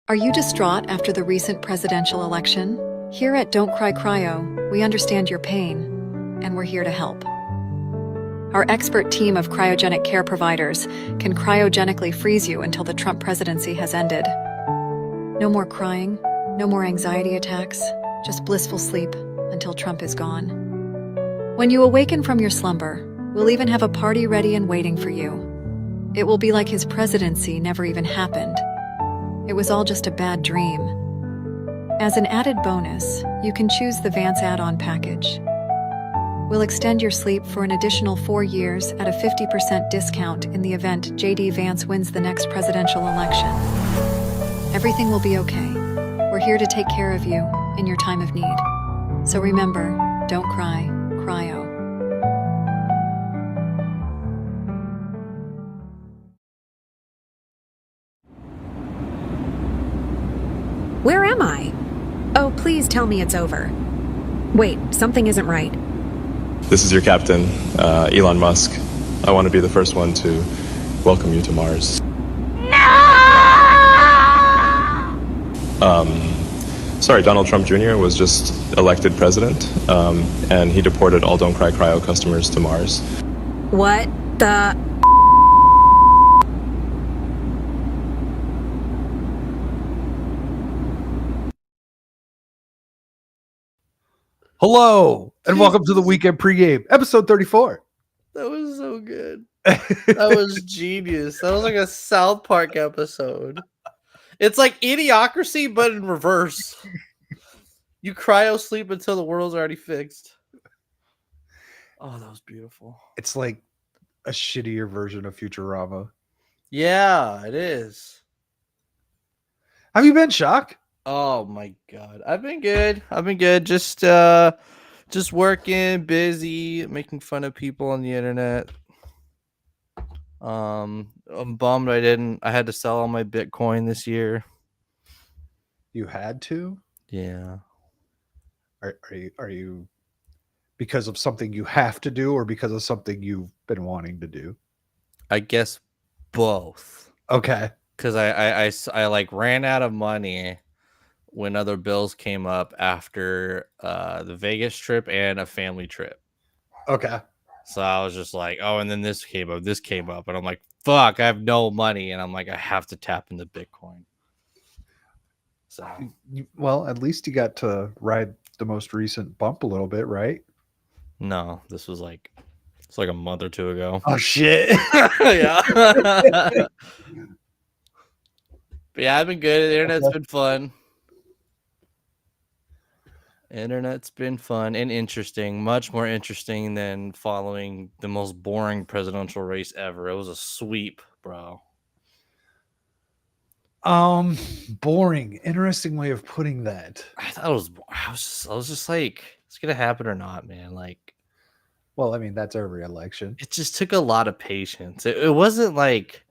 Are you distraught after the recent presidential election? Here at Don't Cry Cryo, we understand your pain, and we're here to help. Our expert team of cryogenic care providers can cryogenically freeze you until the Trump presidency has ended. No more crying, no more anxiety attacks, just blissful sleep until Trump is gone. When you awaken from your slumber, we'll even have a party ready and waiting for you. It will be like his presidency never even happened. It was all just a bad dream. As an added bonus, you can choose the Vance add-on package. We'll extend your sleep for an additional 4 years at a 50% discount in the event J.D. Vance wins the next presidential election. Everything will be okay. We're here to take care of you in your time of need. So remember, don't cry, cryo. Where am I? Oh, please tell me it's over. Wait, something isn't right. This is your captain, Elon Musk. I want to be the first one to welcome you to Mars. Sorry, Donald Trump Jr. was just elected president, and he deported all Don't Cry Cryo customers to Mars. What the... Hello, and welcome to the weekend pregame, episode 34. That was so good. That was genius. That was like a South Park episode. It's like Idiocracy, but in reverse. You cryo sleep until the world's already fixed. Oh, that was beautiful. It's like a shittier version of Futurama. Yeah, it is. Have you been, Shock? Oh my god. I've been good. Just working, busy, making fun of people on the internet. I'm bummed I had to sell all my Bitcoin this year. You had to? Yeah. Are you because of something you have to do or because of something you've been wanting to do? I guess both. Okay. Because I like ran out of money when other bills came up after the Vegas trip and a family trip. Okay. So I was just like, oh, and then this came up, and I'm like, fuck, I have no money, and I'm like, I have to tap into Bitcoin. So Well, at least you got to ride the most recent bump a little bit, right? no, it's like a month or two ago. Oh shit. Yeah. But yeah, I've been good. The internet's been fun. Internet's been fun and interesting, much more interesting than following the most boring presidential race ever. It was a sweep, bro. Boring. Interesting way of putting that. I thought I was just like, it's gonna happen or not, man. Like, Well, I mean, that's every election. it just took a lot of patience. It wasn't like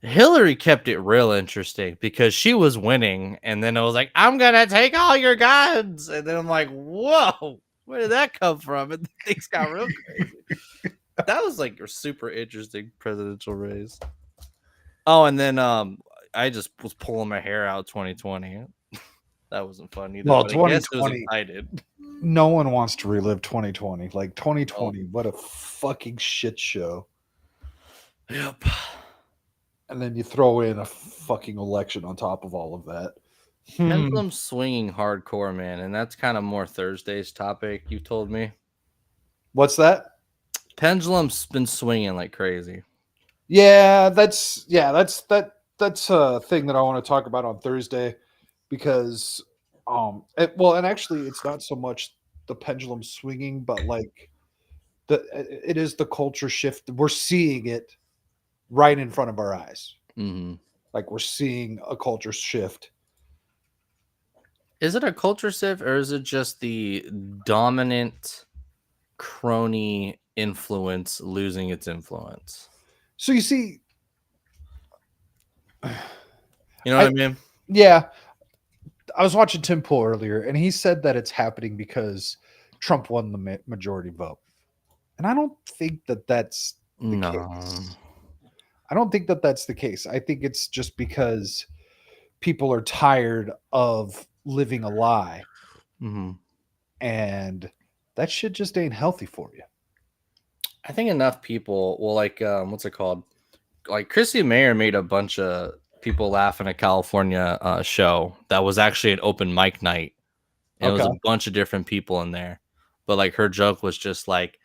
Hillary kept it real interesting because she was winning, and then it was like, I'm gonna take all your guns, and then I'm like, whoa, where did that come from? And things got real crazy. That was like a super interesting presidential race. Oh, and then I just was pulling my hair out 2020. That wasn't fun either. Well, but I guess it was 2020 excited. No one wants to relive 2020. Like 2020, what a fucking shit show. Yep. And then you throw in a fucking election on top of all of that. Pendulum swinging hardcore, man, and that's kind of more Thursday's topic. You told me. What's that? Pendulum's been swinging like crazy. Yeah, that's a thing that I want to talk about on Thursday because and actually it's not so much the pendulum swinging, but like it is the culture shift. We're seeing it right in front of our eyes. Mm-hmm. Like we're seeing a culture shift. Is it a culture shift or is it just the dominant crony influence losing its influence? So you see, you know what I mean? Yeah. I was watching Tim Pool earlier, and he said that it's happening because Trump won the majority vote. And I don't think that that's the case. I don't think that that's the case. I think it's just because people are tired of living a lie, Mhm. and that shit just ain't healthy for you. I think enough people. Well, like, what's it called? Like Chrissy Mayer made a bunch of people laugh in a California show that was actually an open mic night. And it was Okay. a bunch of different people in there. But like her joke was just like,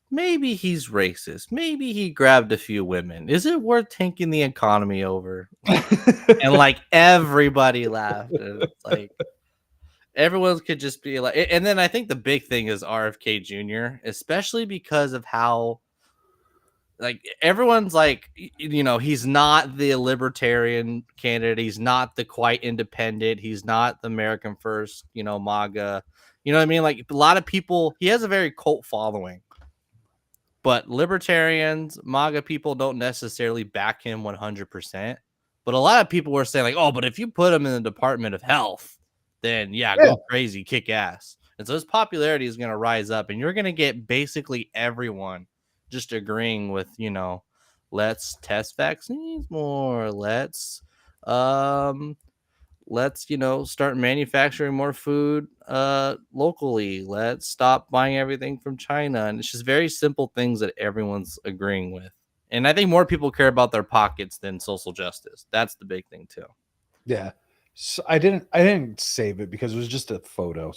maybe he's racist. Maybe he grabbed a few women. Is it worth taking the economy over? And like everybody laughed. And it's like everyone could just be like, and then I think the big thing is RFK Jr., especially because of how like everyone's like, he's not the libertarian candidate. He's not the quite independent. He's not the American first, MAGA. You know what I mean? Like a lot of people, he has a very cult following, but libertarians, MAGA people don't necessarily back him 100%. But a lot of people were saying like, oh, but if you put him in the Department of Health, then Yeah. go crazy, kick ass. And so his popularity is going to rise up, and you're going to get basically everyone just agreeing with, let's test vaccines more. Let's start manufacturing more food locally. Let's stop buying everything from China. And it's just very simple things that everyone's agreeing with. And I think more people care about their pockets than social justice. That's the big thing too. Yeah. So I didn't save it because it was just a photo.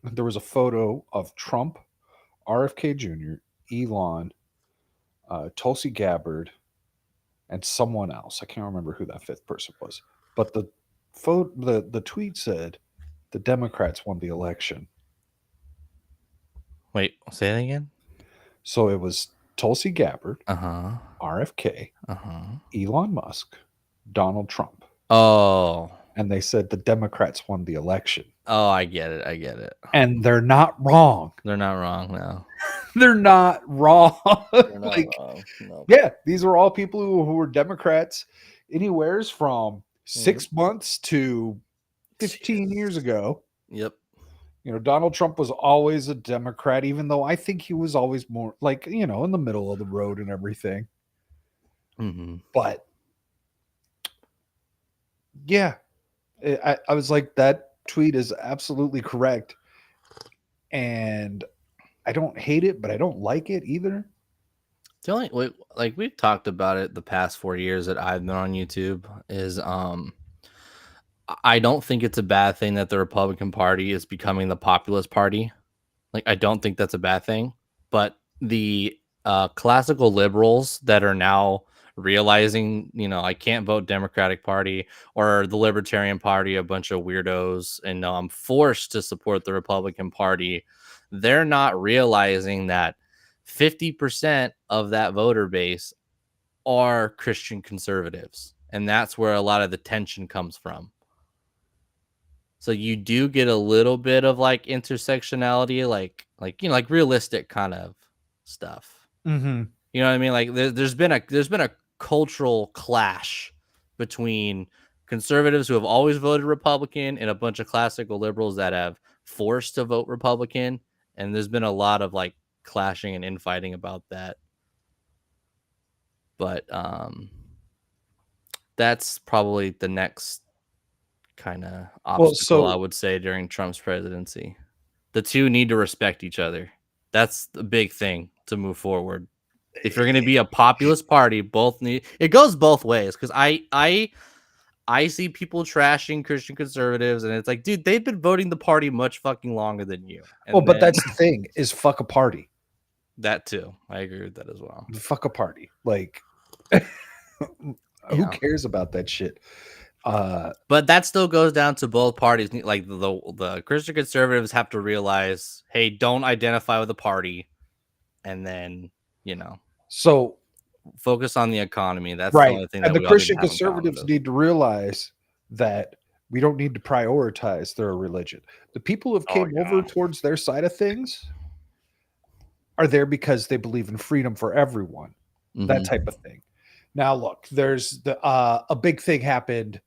There was a photo of Trump, RFK Jr., Elon, Tulsi Gabbard, and someone else. I can't remember who that fifth person was. But the tweet said the Democrats won the election. Wait, say that again? So it was Tulsi Gabbard, Uh-huh. RFK, Uh-huh. Elon Musk, Donald Trump. Oh. And they said the Democrats won the election. Oh, I get it. And they're not wrong. They're not wrong now. They're not wrong. They're not Like, wrong. No. yeah, these are all people who were Democrats anywheres from 6 months to 15 years ago. Yep. Donald Trump was always a Democrat, even though I think he was always more like, in the middle of the road and everything. Mm-hmm. But yeah, I was like, that tweet is absolutely correct. And I don't hate it, but I don't like it either. The only like we've talked about it the past 4 years that I've been on YouTube is I don't think it's a bad thing that the Republican Party is becoming the populist party. Like I don't think that's a bad thing, but the classical liberals that are now realizing, I can't vote Democratic Party or the Libertarian Party, a bunch of weirdos, and no, I'm forced to support the Republican Party. They're not realizing that 50% of that voter base are Christian conservatives. And that's where a lot of the tension comes from. So you do get a little bit of like intersectionality, like realistic kind of stuff. Mm-hmm. You know what I mean? Like there's been a cultural clash between conservatives who have always voted Republican and a bunch of classical liberals that have forced to vote Republican. And there's been a lot of like clashing and infighting about that. But that's probably the next kind of obstacle, I would say, during Trump's presidency. The two need to respect each other. That's the big thing to move forward. If you're going to be a populist party, both need. It goes both ways because I see people trashing Christian conservatives, and it's like, dude, they've been voting the party much fucking longer than you. But that's the thing is fuck a party. That too. I agree with that as well. Fuck a party. Like, who cares about that shit? But that still goes down to both parties. Like the Christian conservatives have to realize, hey, don't identify with the party, and then so focus on the economy. That's right. The only thing. And that the Christian conservatives need to realize that we don't need to prioritize their religion. The people who have came over towards their side of things are there because they believe in freedom for everyone. Mm-hmm. That type of thing. Now, look, there's a big thing happened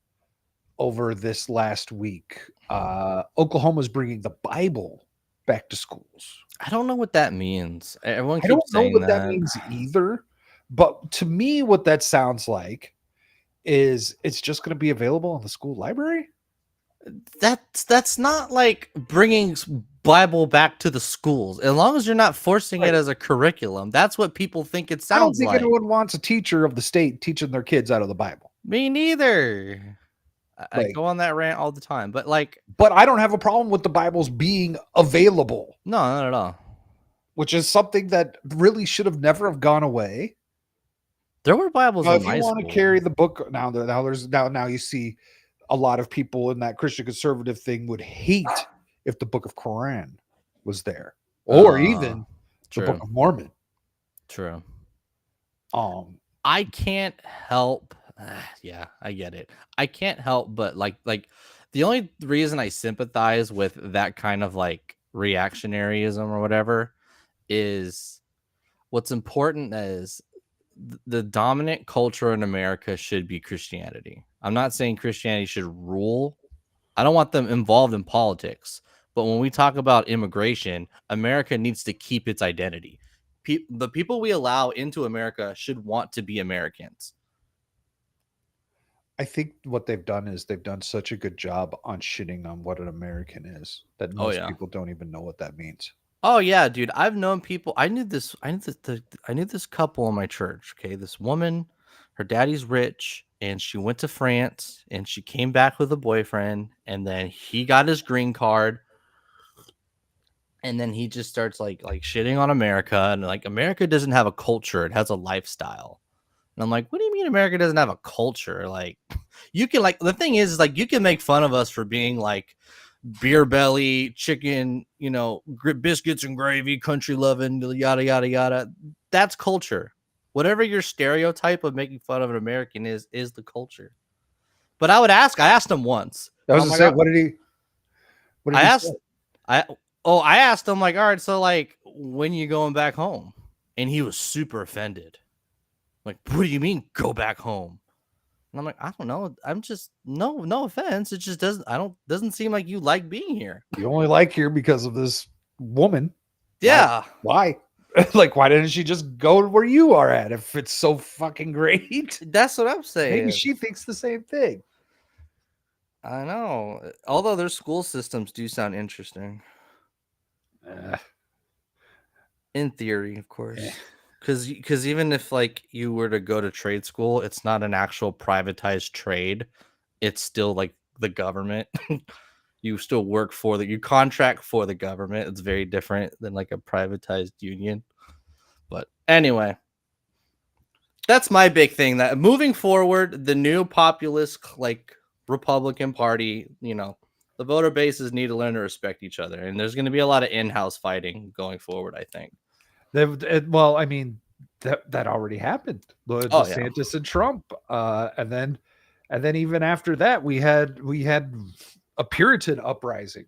over this last week. Oklahoma's bringing the Bible back to schools. I don't know what that means. Everyone keeps I don't know saying what that means either. But to me, what that sounds like is it's just going to be available in the school library. That's not like bringing Bible back to the schools. As long as you're not forcing Right. it as a curriculum, that's what people think it I don't sounds think like. anyone wants a teacher of the state teaching their kids out of the Bible. Me neither. I Like, go on that rant all the time, but like, but I don't have a problem with the Bibles being available, no, not at all. which is something that really should have never have gone away. There were Bibles Now, in if my you want school. to carry the book now you see a lot of people in that Christian conservative thing would hate if the Book of Quran was there, or even the True. Book of Mormon. True. I can't help. Yeah, I get it. I can't help but like the only reason I sympathize with that kind of like reactionaryism or whatever is what's important is the dominant culture in America should be Christianity. I'm not saying Christianity should rule. I don't want them involved in politics. But when we talk about immigration, America needs to keep its identity. The people we allow into America should want to be Americans. I think what they've done is they've done such a good job on shitting on what an American is that most people don't even know what that means. Oh yeah, dude. I've known people. I knew this couple in my church. Okay, this woman, her daddy's rich, and she went to France, and she came back with a boyfriend, and then he got his green card, and then he just starts like shitting on America, and like America doesn't have a culture; it has a lifestyle. And I'm like, what do you mean America doesn't have a culture? Like, you can like the thing is like you can make fun of us for being like beer belly, chicken, biscuits and gravy, country loving, yada yada yada. That's culture. Whatever your stereotype of making fun of an American is the culture. But I asked him once. I was say, what did he say? I asked him like, all right, so like when you going back home? And he was super offended. Like, what do you mean go back home? And I'm like, I don't know. I'm just no offense. It just doesn't seem like you like being here. You only like here because of this woman. Yeah. Why? Like, why didn't she just go where you are at if it's so fucking great? That's what I'm saying. Maybe she thinks the same thing. I know. Although their school systems do sound interesting. In theory, of course. Because even if like you were to go to trade school, it's not an actual privatized trade. It's still like the government. You still work for you contract for the government. It's very different than like a privatized union. But anyway, that's my big thing. That moving forward, the new populist like Republican Party, the voter bases need to learn to respect each other, and there's going to be a lot of in-house fighting going forward. I think. Well, I mean, that already happened. DeSantis and Trump, and then even after that, we had a Puritan uprising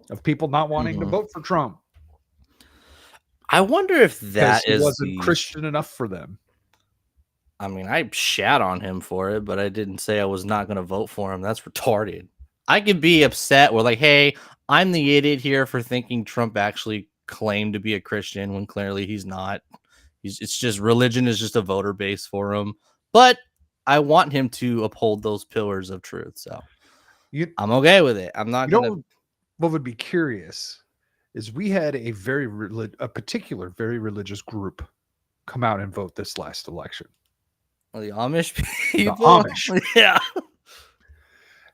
of people not wanting to vote for Trump. I wonder if that wasn't Christian enough for them. I mean, I shat on him for it, but I didn't say I was not going to vote for him. That's retarded. I could be upset. We're like, hey, I'm the idiot here for thinking Trump actually claimed to be a Christian when clearly he's not. It's just religion is just a voter base for him. But I want him to uphold those pillars of truth. So I'm okay with it. I'm not going to. What would be curious is we had a particular very religious group come out and vote this last election. Well, the Amish people. The Amish. Yeah.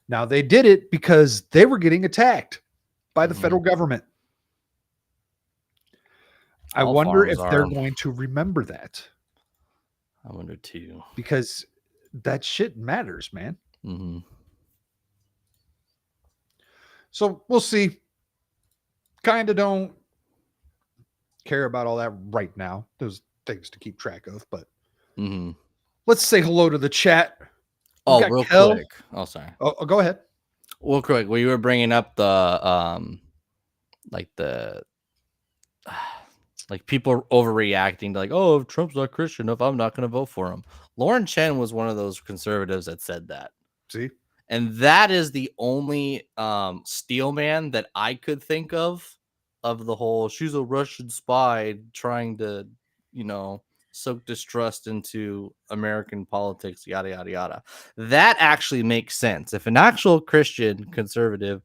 Now they did it because they were getting attacked by the federal government. I wonder if they're going to remember that. I wonder too. Because that shit matters, man. Mm-hmm. So we'll see. Kind of don't care about all that right now. There's things to keep track of, but let's say hello to the chat. Real quick. Oh, sorry. Oh, go ahead. Real quick. Well, you were bringing up the like people overreacting to like, oh, if Trump's not Christian enough, I'm not going to vote for him. Lauren Chen was one of those conservatives that said that. See? And that is the only steel man that I could think of the whole she's a Russian spy trying to, soak distrust into American politics, yada, yada, yada. That actually makes sense. If an actual Christian conservative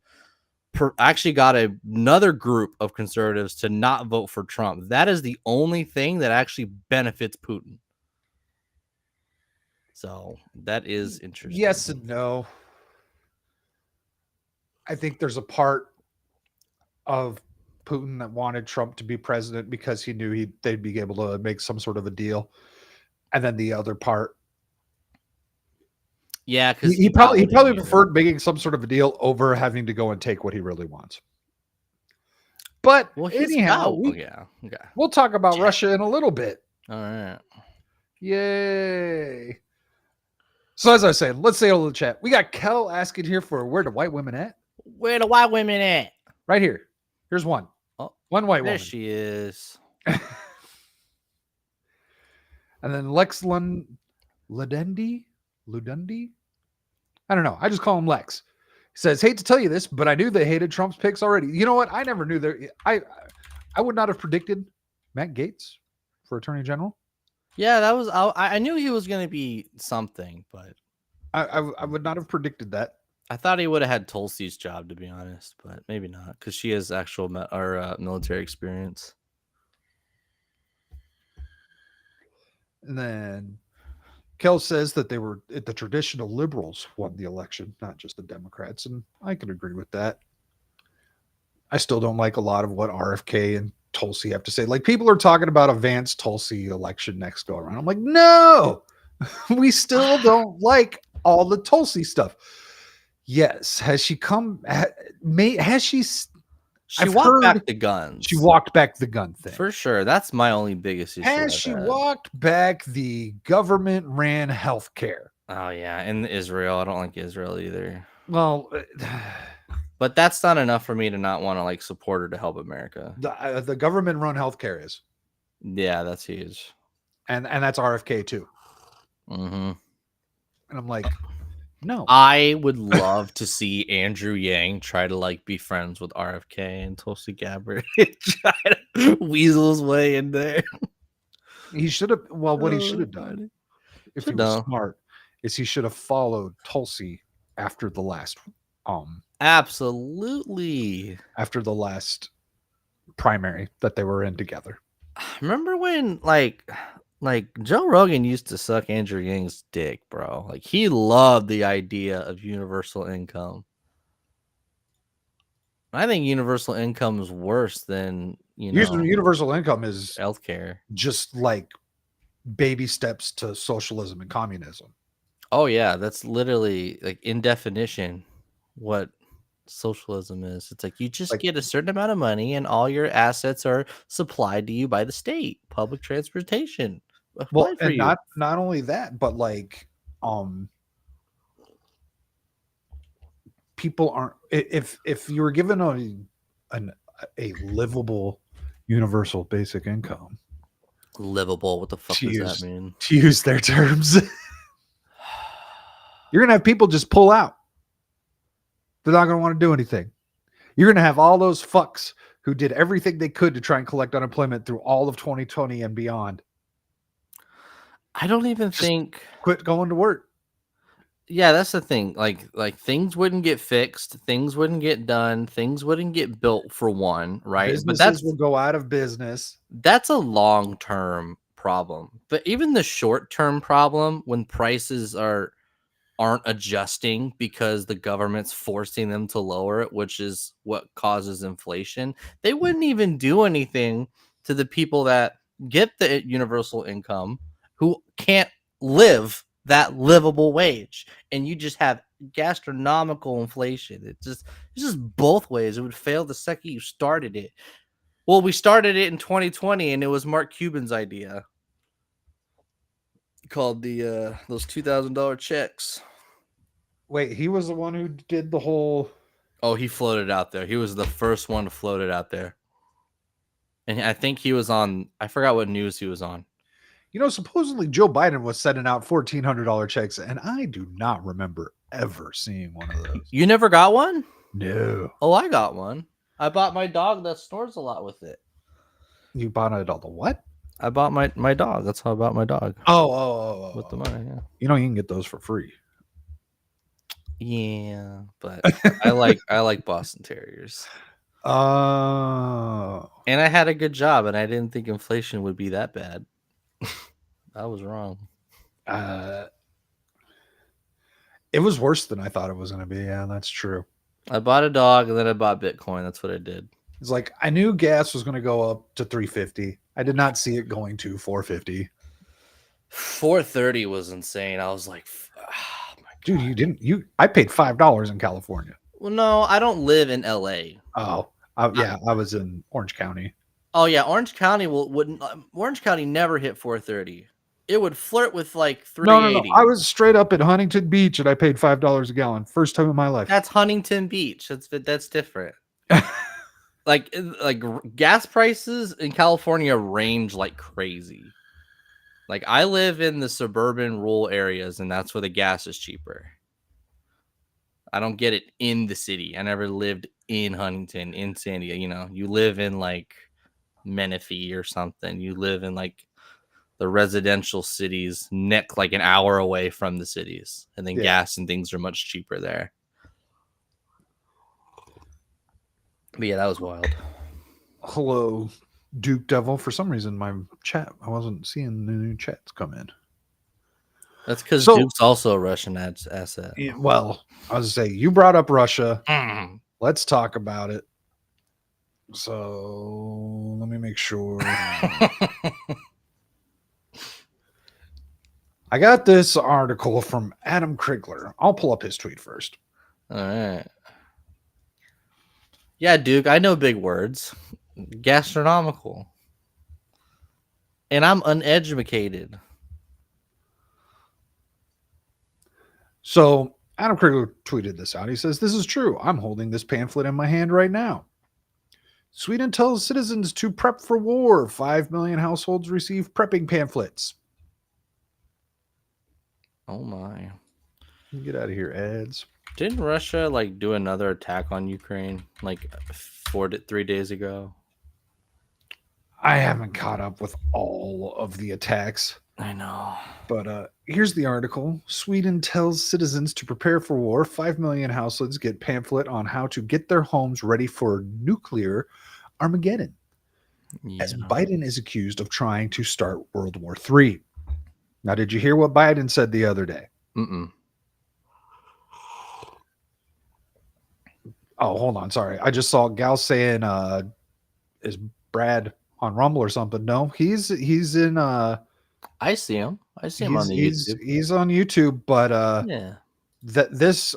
actually got another group of conservatives to not vote for Trump, that is the only thing that actually benefits Putin. So that is interesting. Yes and no. I think there's a part of Putin that wanted Trump to be president because he knew they'd be able to make some sort of a deal. And then the other part, yeah, because he probably preferred making some sort of a deal over having to go and take what he really wants. But anyhow, we'll talk about Russia in a little bit. All right. Yay. So as I was saying, let's say hello to the chat. We got Kel asking here for where the white women at? Where the white women at? Right here. Here's one. Oh, one white there woman. There she is. And then Lex Ludundi? I don't know. I just call him Lex. He says, hate to tell you this, but I knew they hated Trump's picks already. You know what? I never knew that. I would not have predicted Matt Geatz for Attorney General. Yeah, that was. I knew he was going to be something, but I would not have predicted that. I thought he would have had Tulsi's job, to be honest, but maybe not because she has actual military experience. And then Kel says that the traditional liberals won the election, not just the Democrats, and I can agree with that. I still don't like a lot of what RFK and Tulsi have to say. Like, people are talking about a Vance Tulsi election next go around. I'm like, no, we still don't like all the Tulsi stuff. Yes. Has she come? Has she? She walked back the guns. She walked back the gun thing. For sure. That's my only biggest issue. Has she walked back the government ran healthcare? Oh, yeah. And Israel. I don't like Israel either. Well, but that's not enough for me to not want to like support her to help America. The government run healthcare is. Yeah, that's huge. And that's RFK too. Mm-hmm. And I'm like, no. I would love to see Andrew Yang try to like be friends with RFK and Tulsi Gabbard and try to weasel his way in there. He should have. Well, what he should have done, if he was smart, is he should have followed Tulsi after the last. Absolutely. After the last primary that they were in together. Remember when like Joe Rogan used to suck Andrew Yang's dick, bro. Like, he loved the idea of universal income. I think universal income is worse than, universal income is healthcare. Just like baby steps to socialism and communism. Oh yeah, that's literally like in definition what socialism is. It's like you just get a certain amount of money and all your assets are supplied to you by the state. Public transportation. Well, and not only that, but like people aren't, if you were given a livable universal basic income. Livable, what the fuck does that mean? To use their terms. You're gonna have people just pull out. They're not going to want to do anything. You're going to have all those fucks who did everything they could to try and collect unemployment through all of 2020 and beyond. I don't even think quit going to work. Yeah, that's the thing. Like things wouldn't get fixed, things wouldn't get done, things wouldn't get built for one, right? Businesses will go out of business. That's a long-term problem. But even the short-term problem, when prices aren't adjusting because the government's forcing them to lower it, which is what causes inflation, they wouldn't even do anything to the people that get the universal income who can't live that livable wage. And you just have gastronomical inflation. It's just both ways. It would fail the second you started it. Well, we started it in 2020 and it was Mark Cuban's idea. Called the those $2,000 checks. Wait, he was the one who did the whole. Oh, he floated out there. He was the first one to float it out there, and I think he was on. I forgot what news he was on. Supposedly Joe Biden was sending out $1,400 checks, and I do not remember ever seeing one of those. You never got one? No. Oh, I got one. I bought my dog that snores a lot with it. You bought it all the what? I bought my dog. That's how I bought my dog with the money. Yeah. You can get those for free. Yeah, but I like Boston Terriers. Oh. And I had a good job, and I didn't think inflation would be that bad. I was wrong. It was worse than I thought it was going to be. Yeah, that's true. I bought a dog, and then I bought Bitcoin. That's what I did. It's like I knew gas was going to go up to 350. I did not see it going to 450. 430 was insane. I was like, oh my Dude, God. I paid $5 in California. Well, no, I don't live in LA. Oh, I was in Orange County. Oh yeah, Orange County wouldn't. Orange County never hit 430. It would flirt with like 380. No. I was straight up at Huntington Beach and I paid $5 a gallon. First time in my life. That's Huntington Beach. That's different. like gas prices in California range like crazy. Like I live in the suburban rural areas, and that's where the gas is cheaper. I don't get it in the city. I never lived in Huntington, in San Diego. You live in like Menifee or something. You live in like the residential cities, like an hour away from the cities, and then gas and things are much cheaper there. But yeah, that was wild. Hello, Duke Devil. For some reason, my chat, I wasn't seeing the new chats come in. That's because Duke's also a Russian asset. Well, I was going to say, you brought up Russia. Let's talk about it. So let me make sure. I got this article from Adam Krigler. I'll pull up his tweet first. All right. Yeah, Duke, I know big words. Gastronomical. And I'm uneducated. So Adam Krigler tweeted this out. He says, "This is true. I'm holding this pamphlet in my hand right now. Sweden tells citizens to prep for war. 5 million households receive prepping pamphlets." Oh my. Get out of here, ads. Didn't Russia like do another attack on Ukraine like 3 days ago? I haven't caught up with all of the attacks. I know. But here's the article. Sweden tells citizens to prepare for war. 5 million households get pamphlet on how to get their homes ready for nuclear Armageddon. Yeah. As Biden is accused of trying to start World War III. Now, did you hear what Biden said the other day? Mm-mm. Oh, hold on. Sorry. I just saw Gal saying, is Brad on Rumble or something? No, he's in, I see him. I see him on the YouTube. He's on YouTube, but, yeah.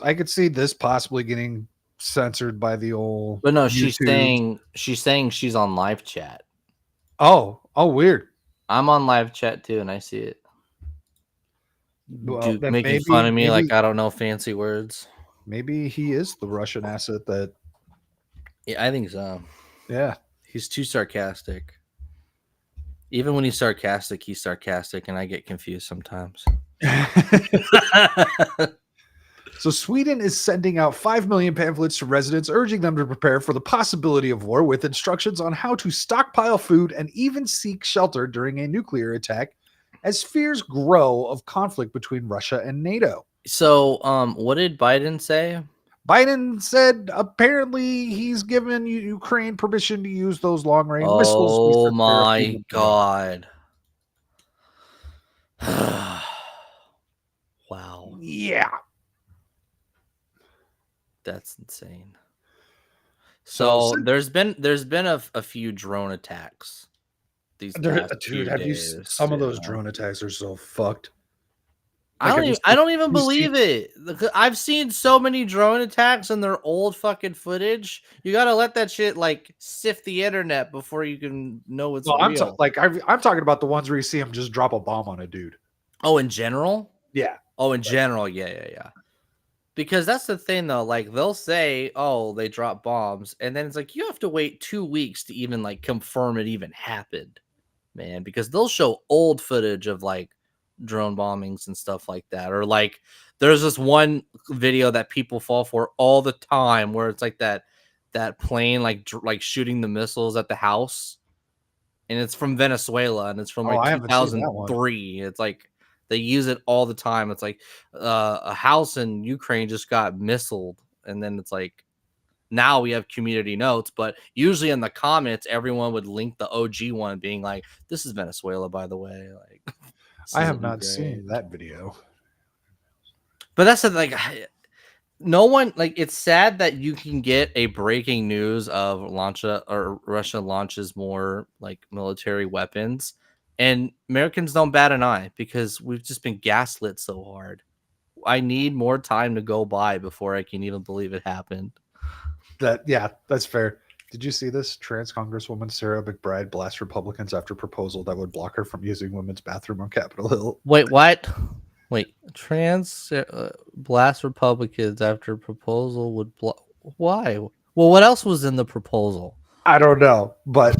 I could see this possibly getting censored by the old. But no, YouTube. she's saying she's on live chat. Oh, weird. I'm on live chat too, and I see it. Well, Dude, then making fun of me like I don't know fancy words. Maybe he is the Russian asset that. Yeah, I think so. Yeah. He's too sarcastic. Even when he's sarcastic, and I get confused sometimes. So Sweden is sending out 5 million pamphlets to residents, urging them to prepare for the possibility of war with instructions on how to stockpile food and even seek shelter during a nuclear attack as fears grow of conflict between Russia and NATO. So, what did Biden say? Biden said apparently he's given Ukraine permission to use those long-range missiles. Oh my God. Wow. Yeah. That's insane. So there's been a few drone attacks. Dude, have you some of those drone attacks are so fucked. I don't even believe it. I've seen so many drone attacks and they're old fucking footage. You got to let that shit like sift the internet before you can know it's real. I'm talking about the ones where you see them just drop a bomb on a dude. Oh, in general? Yeah. Oh, in general, yeah. Because that's the thing though, like they'll say, "Oh, they dropped bombs," and then it's like you have to wait 2 weeks to even like confirm it even happened, man. Because they'll show old footage of like drone bombings and stuff like that, or like there's this one video that people fall for all the time where it's like that plane like shooting the missiles at the house, and it's from Venezuela, and it's from Oh, like I haven't seen that one. 2003. It's like they use it all the time. It's like a house in Ukraine just got missiled, and then it's like now we have community notes, but usually in the comments, everyone would link the OG one, being like, "This is Venezuela, by the way." Like, this I have isn't not seen Ukraine. that video. But that's the, like, no one, like, it's sad that you can get a breaking news of Russia launches more like military weapons, and Americans don't bat an eye because we've just been gaslit so hard. I need more time to go by before I can even believe it happened. That's fair. Did you see this? Trans Congresswoman Sarah McBride blasts Republicans after proposal that would block her from using women's bathroom on Capitol Hill. Wait, what? Wait, trans blast Republicans after proposal would block. Why? Well, what else was in the proposal? I don't know, but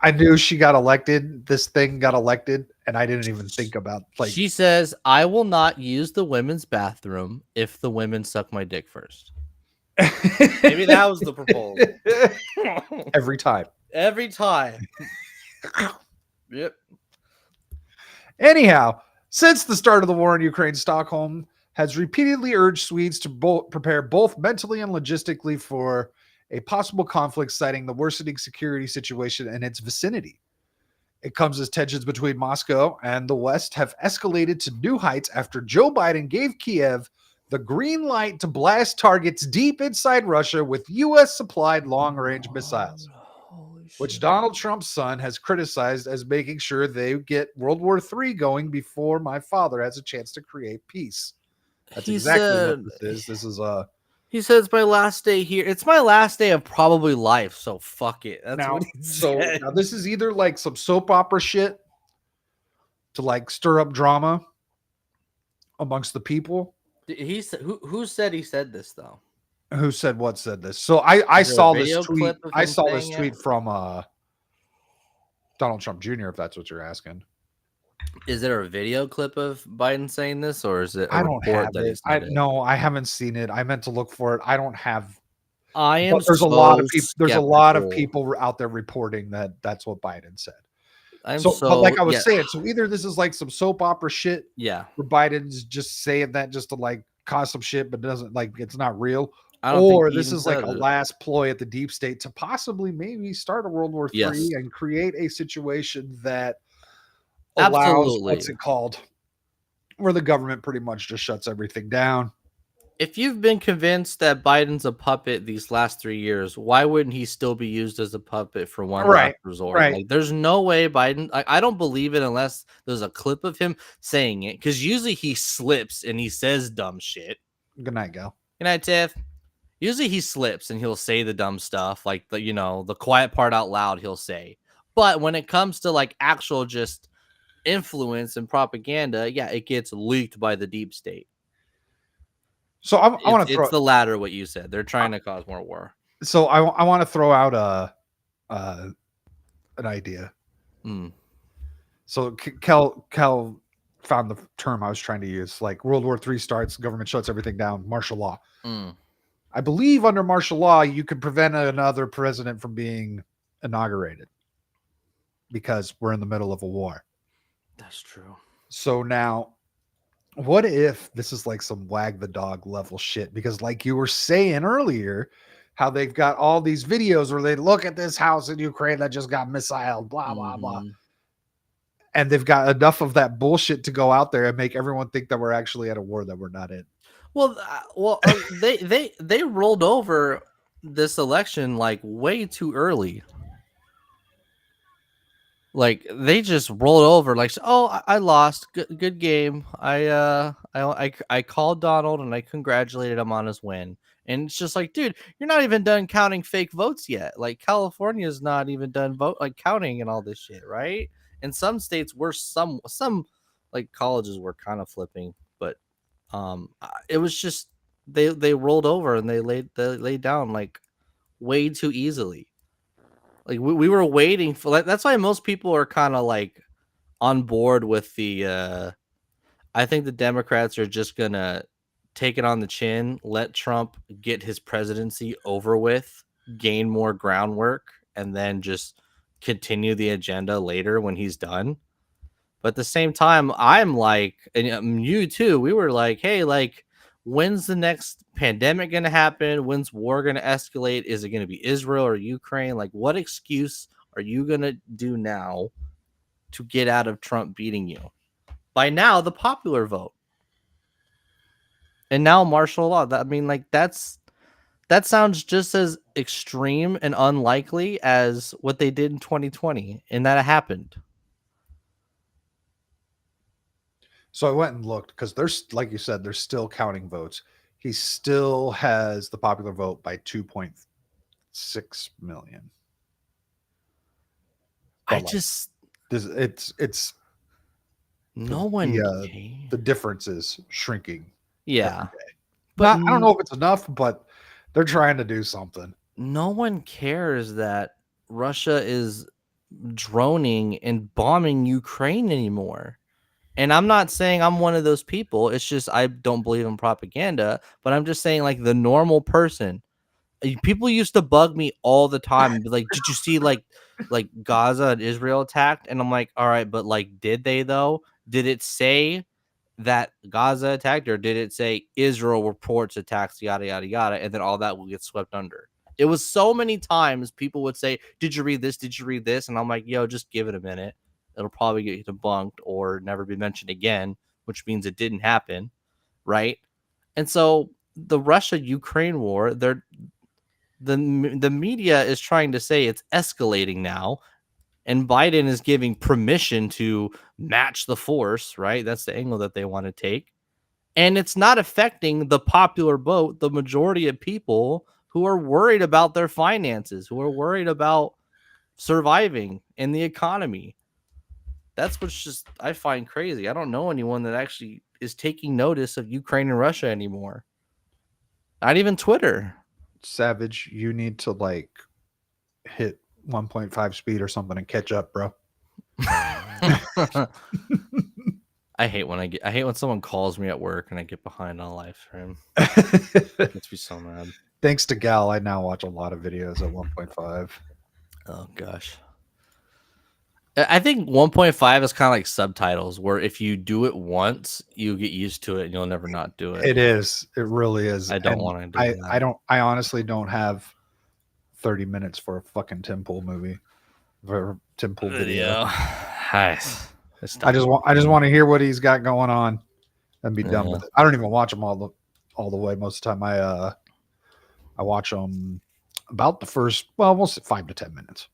I knew she got elected. This thing got elected, and I didn't even think about like. She says, "I will not use the women's bathroom if the women suck my dick first." Maybe that was the proposal. Every time. Every time. Yep. Anyhow, since the start of the war in Ukraine, Stockholm has repeatedly urged Swedes to prepare both mentally and logistically for a possible conflict, citing the worsening security situation in its vicinity. It comes as tensions between Moscow and the West have escalated to new heights after Joe Biden gave Kiev the green light to blast targets deep inside Russia with U.S.-supplied long-range missiles, which Donald Trump's son has criticized as making sure they get World War III going before my father has a chance to create peace. That's exactly what this is. This is He said it's my last day here. It's my last day of probably life, so fuck it. That's now, what he said. now this is either like some soap opera shit to like stir up drama amongst the people. He said, who said he said this though? Who said what said this? So I saw this tweet. clip of I him saw this saying tweet it? from Donald Trump Jr., if that's what you're asking. Is there a video clip of Biden saying this, or is it a I don't report have that he it. said it? No, I haven't seen it. I meant to look for it. I don't have. I am. But there's a lot of so people. There's a lot of skeptical. people out there reporting that that's what Biden said. I'm So, but like I was yeah, saying, so either this is like some soap opera shit yeah. where Biden's just saying that just to like cause some shit, but doesn't like it's not real, I don't or think he this even is like a said it. last ploy at the deep state to possibly maybe start a World War III Yes. and create a situation that allows Absolutely. what's it called, where the government pretty much just shuts everything down. If you've been convinced that Biden's a puppet these last 3 years, why wouldn't he still be used as a puppet for one last resort? right. Like, there's no way Biden. I don't believe it unless there's a clip of him saying it, because usually he slips and he says dumb shit. Good night, Gal. Good night, Tiff. Usually he slips and he'll say the dumb stuff, like the quiet part out loud he'll say. But when it comes to like actual just influence and propaganda, yeah, it gets leaked by the deep state. So I want to throw It's the latter, what you said. They're trying to cause more war. So I want to throw out an idea. Mm. So Kel found the term I was trying to use. Like World War III starts, government shuts everything down, martial law. Mm. I believe under martial law, you could prevent another president from being inaugurated because we're in the middle of a war. That's true. So now, what if this is like some wag the dog level shit? Because like you were saying earlier, how they've got all these videos where they look at this house in Ukraine that just got missiled, blah, blah, blah. And they've got enough of that bullshit to go out there and make everyone think that we're actually at a war that we're not in. Well, they rolled over this election like way too early. Like they just rolled over, like, oh, I lost, good game. I called Donald and I congratulated him on his win. And it's just like, dude, you're not even done counting fake votes yet. Like California's not even done counting and all this shit, right? In some states, were some like colleges were kind of flipping, but it was just they rolled over and they laid down like way too easily. Like we were waiting for, like, that's why most people are kind of like on board with the I think the Democrats are just gonna take it on the chin, let Trump get his presidency over with, gain more groundwork, and then just continue the agenda later when he's done. But at the same time, I'm like, and you too, we were like, hey, like, when's the next pandemic going to happen? When's war going to escalate? Is it going to be Israel or Ukraine? Like, what excuse are you going to do now to get out of Trump beating you? By now, the popular vote. And now martial law. I mean, like, that sounds just as extreme and unlikely as what they did in 2020. And that happened. So I went and looked because there's, like you said, they're still counting votes. He still has the popular vote by 2.6 million. But it's no one. The difference is shrinking. Yeah, but I don't know if it's enough, but they're trying to do something. No one cares that Russia is droning and bombing Ukraine anymore. And I'm not saying I'm one of those people. It's just I don't believe in propaganda. But I'm just saying, like, the normal person. People used to bug me all the time and be like, did you see like Gaza and Israel attacked? And I'm like, all right, but like, did they though? Did it say that Gaza attacked, or did it say Israel reports attacks, yada, yada, yada, and then all that will get swept under? It was so many times people would say, did you read this? Did you read this? And I'm like, yo, just give it a minute. It'll probably get debunked or never be mentioned again, which means it didn't happen, right? And so the Russia-Ukraine war, the media is trying to say it's escalating now, and Biden is giving permission to match the force, right? That's the angle that they want to take. And it's not affecting the popular vote, the majority of people who are worried about their finances, who are worried about surviving in the economy. That's what's just, I find crazy. I don't know anyone that actually is taking notice of Ukraine and Russia anymore. Not even Twitter. Savage, you need to like hit 1.5 speed or something and catch up, bro. I hate when someone calls me at work and I get behind on live stream. It gets me so mad. Thanks to Gal, I now watch a lot of videos at 1.5. Oh gosh. I think 1.5 is kind of like subtitles, where if you do it once, you get used to it and you'll never not do it. It is. It really is. I don't want to do that. I honestly don't have 30 minutes for a fucking Tim Pool movie. For a Tim Pool video. I just want to hear what he's got going on and be done with it. I don't even watch them all the way most of the time. I watch them about the first, almost 5 to 10 minutes.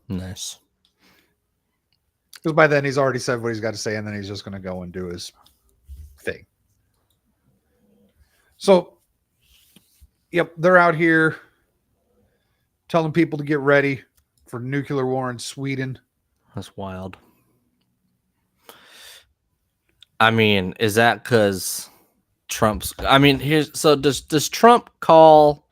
Nice. Because by then he's already said what he's got to say, and then he's just going to go and do his thing. So, yep, they're out here telling people to get ready for nuclear war in Sweden. That's wild. I mean, is that because Trump's? I mean, does Trump call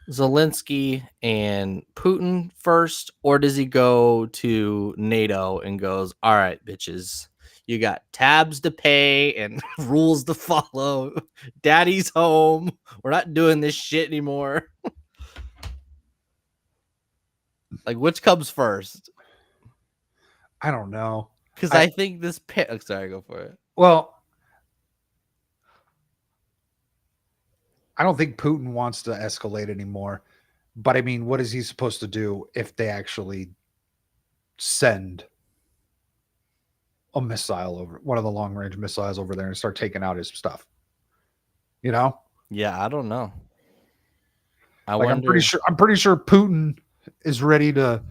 Zelensky and Putin first, or does he go to NATO and goes, all right, bitches, you got tabs to pay and rules to follow. Daddy's home. We're not doing this shit anymore. Like, which comes first? I don't know. Because I think this... sorry, go for it. Well, I don't think Putin wants to escalate anymore. But, I mean, what is he supposed to do if they actually send a missile over, one of the long-range missiles over there, and start taking out his stuff? You know? Yeah, I don't know. I'm pretty sure Putin is ready to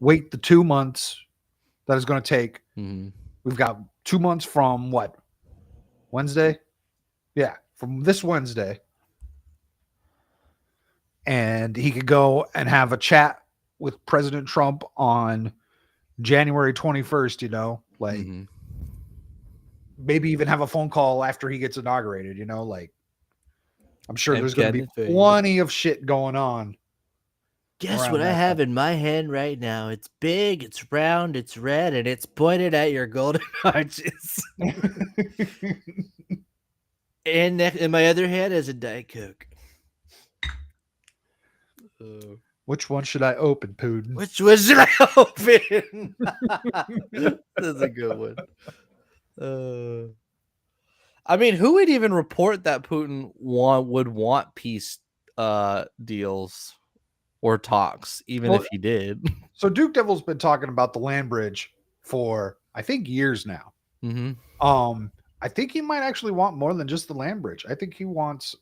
wait the 2 months that it's going to take. Mm-hmm. We've got 2 months from what? Wednesday? Yeah, from this Wednesday. And he could go and have a chat with President Trump on January 21st, you know, like maybe even have a phone call after he gets inaugurated, you know, like I'm sure there's going to be plenty of shit going on. Guess what I have in my hand right now? It's big, it's round, it's red, and it's pointed at your golden arches. And in my other hand is a Diet Coke. Which one should I open, Putin? Which one should I open? That's a good one. I mean, who would even report that Putin would want peace deals or talks, even if he did? So Duke Devil's been talking about the land bridge for, I think, years now. Mm-hmm. I think he might actually want more than just the land bridge. I think he wants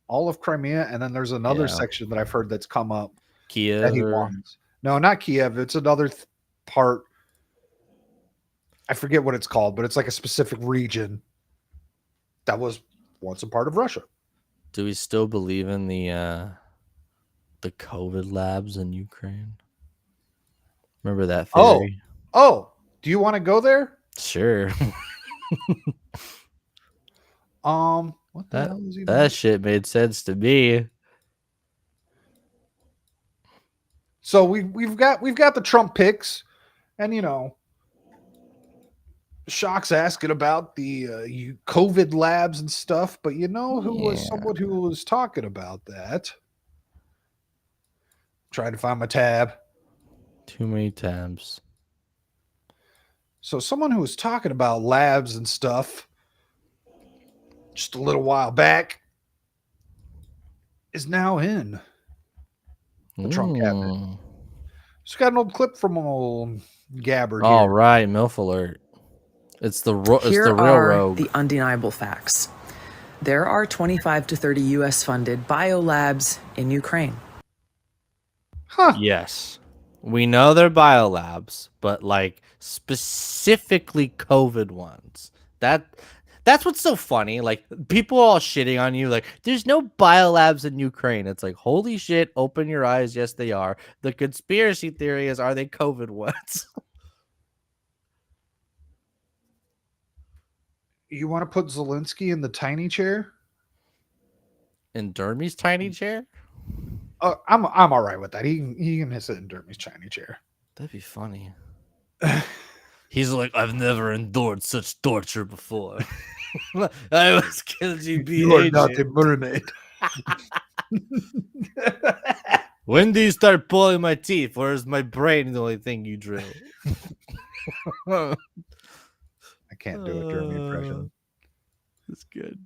all of Crimea, and then there's another section that I've heard that's come up. Kiev. That he wants. No, not Kiev. It's another part. I forget what it's called, but it's like a specific region that was once a part of Russia. Do we still believe in the COVID labs in Ukraine? Remember that theory? Oh, do you want to go there? Sure. What the hell is he doing? That shit made sense to me. So we've got the Trump picks, and Shock's asking about the COVID labs and stuff, but who was someone who was talking about that? Trying to find my tab. Too many tabs. So someone who was talking about labs and stuff just a little while back is now in the Trump cabinet. Just got an old clip from old Gabbard. All right, MILF alert. It's the real rogue. The undeniable facts. There are 25 to 30 U.S.-funded biolabs in Ukraine. Huh. Yes. We know they're biolabs, but like specifically COVID ones. That's what's so funny. Like people are all shitting on you. Like there's no biolabs in Ukraine. It's like, holy shit, open your eyes. Yes, they are. The conspiracy theory is, are they COVID ones? You want to put Zelensky in the tiny chair? In Dermy's tiny chair? I'm all right with that. He can sit in Dermy's tiny chair. That'd be funny. He's like, I've never endured such torture before. I was KGB You are agent. not a mermaid. When do you start pulling my teeth? Or is my brain the only thing you drill? I can't do a Dermy impression. That's good.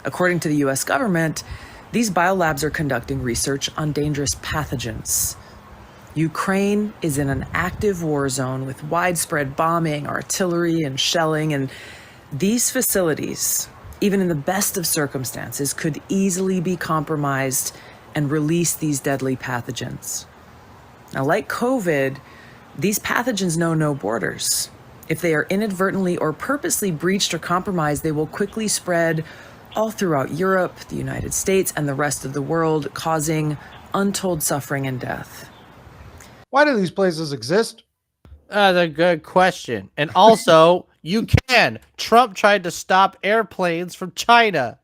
According to the U.S. government, these biolabs are conducting research on dangerous pathogens. Ukraine is in an active war zone with widespread bombing, artillery, and shelling, and these facilities, even in the best of circumstances, could easily be compromised and release these deadly pathogens. Now, like COVID, these pathogens know no borders. If they are inadvertently or purposely breached or compromised, they will quickly spread all throughout Europe, the United States, and the rest of the world, causing untold suffering and death. Why do these places exist? That's a good question. And also, you can. Trump tried to stop airplanes from China.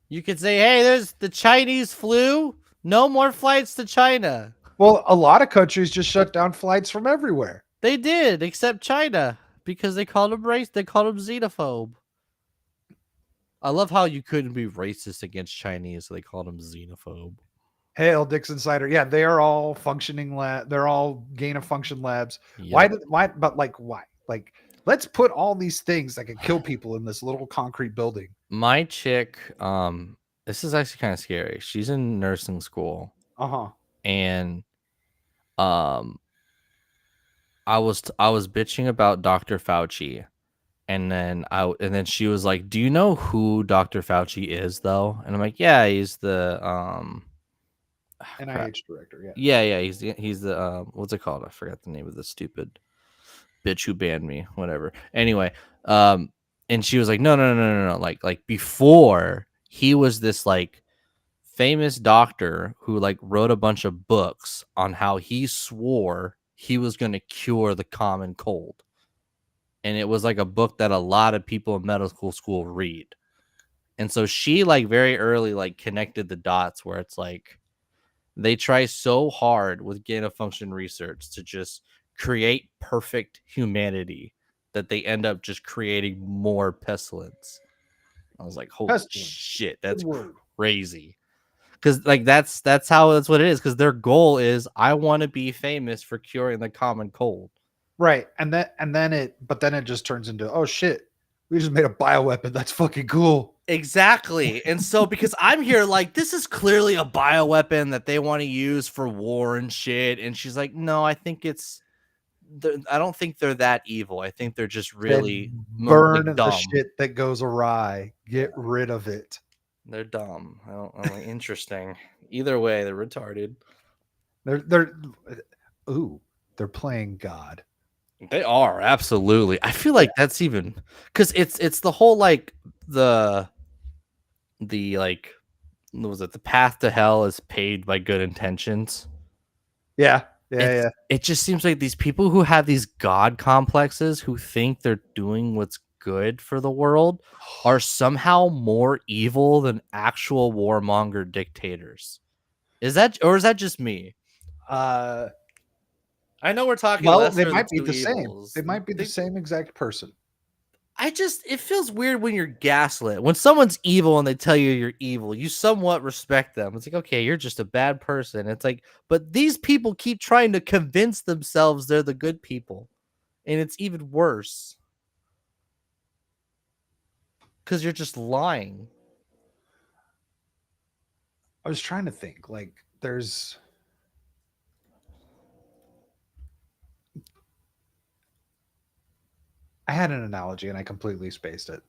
You could say, hey, there's the Chinese flu. No more flights to China. Well, a lot of countries just shut down flights from everywhere. They did, except China, because they called him race. They called him xenophobe. I love how you couldn't be racist against Chinese, so they called him xenophobe. Hail, Dixon Cider. Yeah, they are all functioning lab. They're all gain of function labs. Yep. Why? But why? Like, let's put all these things that could kill people in this little concrete building. My chick, this is actually kind of scary. She's in nursing school. And I was bitching about Dr. Fauci, and then she was like, "Do you know who Dr. Fauci is, though?" And I'm like, "Yeah, he's the NIH director." Yeah. Yeah, he's the what's it called? I forgot the name of the stupid bitch who banned me. Whatever. Anyway, and she was like, "No. Like before, he was this like famous doctor who like wrote a bunch of books on how he swore he was going to cure the common cold." And it was like a book that a lot of people in medical school read. And so she like very early like connected the dots where it's like they try so hard with gain of function research to just create perfect humanity that they end up just creating more pestilence. I was like, holy shit, that's crazy. Because like that's what it is. Because their goal is, I want to be famous for curing the common cold. Right. And then it just turns into, oh shit, we just made a bioweapon. That's fucking cool. Exactly. And so because I'm here like, this is clearly a bioweapon that they want to use for war and shit. And she's like, no, I don't think they're that evil. I think they're just really burn like, the dumb. shit that goes awry. Get rid of it. They're dumb. I'm like, interesting. Either way, they're retarded. They're playing God. They are, absolutely. I feel like that's even because it's the whole like the like, what was it, the path to hell is paved by good intentions. Yeah. It just seems like these people who have these god complexes, who think they're doing what's good for the world, are somehow more evil than actual warmonger dictators. Is that just me? I know we're talking. Well, they might be the same. They might be the They- same exact person. it feels weird when you're gaslit. When someone's evil and they tell you you're evil, you somewhat respect them. It's like, okay, you're just a bad person. It's like, but these people keep trying to convince themselves they're the good people. And it's even worse. Because you're just lying. I was trying to think, like, I had an analogy and I completely spaced it.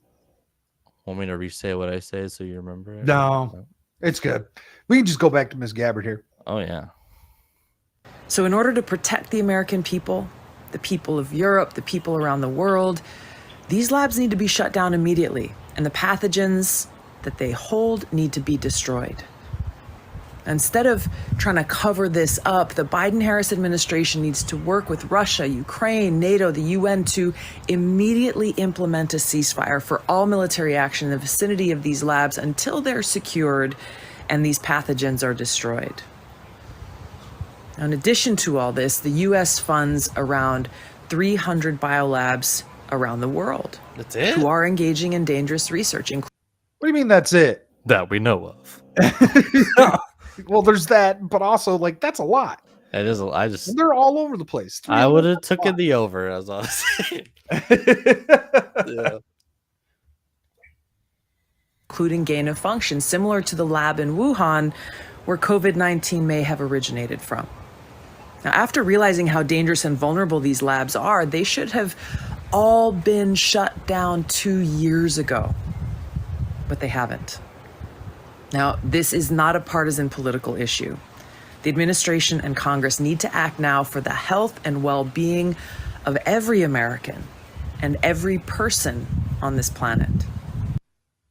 Want me to re-say what I say so you remember it? No, it's good. We can just go back to Ms. Gabbard here. Oh, yeah. So, in order to protect the American people, the people of Europe, the people around the world, these labs need to be shut down immediately, and the pathogens that they hold need to be destroyed. Instead of trying to cover this up, the Biden-Harris administration needs to work with Russia, Ukraine, NATO, the UN to immediately implement a ceasefire for all military action in the vicinity of these labs until they're secured and these pathogens are destroyed. In addition to all this, the U.S. funds around 300 biolabs around the world. That's it? Who are engaging in dangerous research. What do you mean that's it? That we know of. Well, there's that, but also, like, that's a lot. It is. I just. They're all over the place. I would have took it the over, as I was saying. Yeah. Including gain of function, similar to the lab in Wuhan, where COVID-19 may have originated from. Now, after realizing how dangerous and vulnerable these labs are, they should have all been shut down 2 years ago, but they haven't. Now, this is not a partisan political issue. The administration and Congress need to act now for the health and well-being of every American and every person on this planet.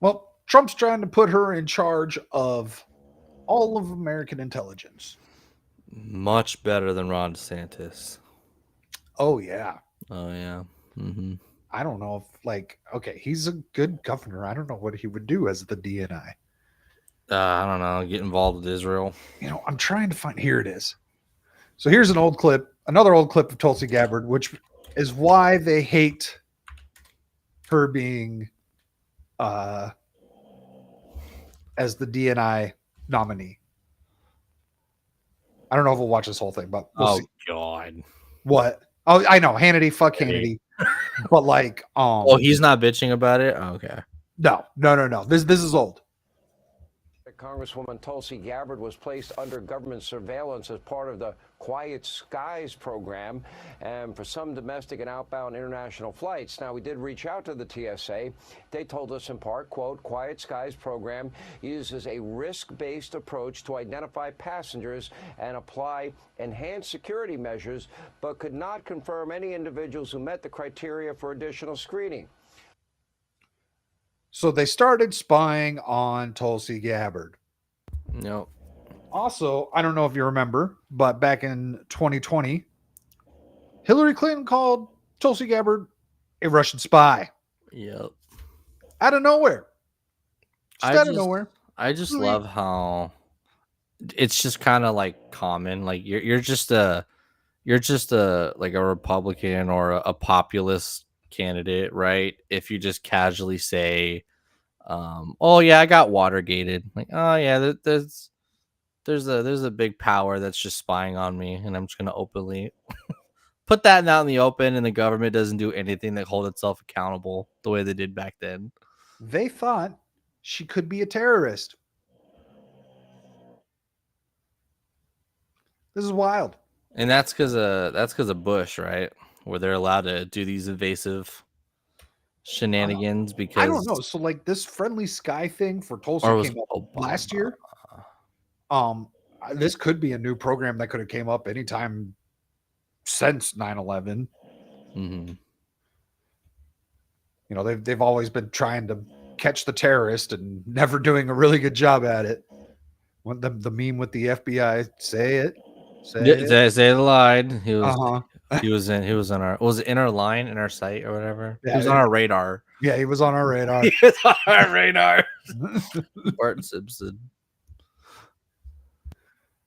Well, Trump's trying to put her in charge of all of American intelligence. Much better than Ron DeSantis. Oh, yeah. Oh, yeah. Mm-hmm. I don't know if, like, okay, he's a good governor. I don't know what he would do as the DNI. I don't know. Get involved with Israel. You know, I'm trying to find. Here it is. So here's another old clip of Tulsi Gabbard, which is why they hate her being as the DNI nominee. I don't know if we'll watch this whole thing, but we'll see. God. What? Oh, I know. Hannity, fuck Hannity. But like, oh, he's not bitching about it? Oh, okay. No. This is old. Congresswoman Tulsi Gabbard was placed under government surveillance as part of the Quiet Skies program and for some domestic and outbound international flights. Now, we did reach out to the TSA. They told us in part, quote, Quiet Skies program uses a risk-based approach to identify passengers and apply enhanced security measures, but could not confirm any individuals who met the criteria for additional screening. So they started spying on Tulsi Gabbard. No. Also, I don't know if you remember, but back in 2020, Hillary Clinton called Tulsi Gabbard a Russian spy. Yep. Out of nowhere. Out of nowhere. I just love how it's just kind of like common. Like you're just a like a Republican or a populist candidate, right? If you just casually say, oh yeah, I got Watergated, like, oh yeah, that's there's a big power that's just spying on me, and I'm just gonna openly put that out in the open, and the government doesn't do anything that hold itself accountable the way they did back then. They thought she could be a terrorist. This is wild. And that's because of Bush, right? Where they're allowed to do these invasive shenanigans because I don't know. So like this friendly sky thing for Tulsi or was came up Obama. last year. This could be a new program that could have came up anytime since 9/11. Mm-hmm. You know, they've always been trying to catch the terrorist and never doing a really good job at it. When the meme with the FBI, say it. Say the line. He was Uh-huh. he was in our in our line in our site or whatever. Yeah, he was on our radar. Yeah, he was on our radar. He was on our radar. Bart Simpson.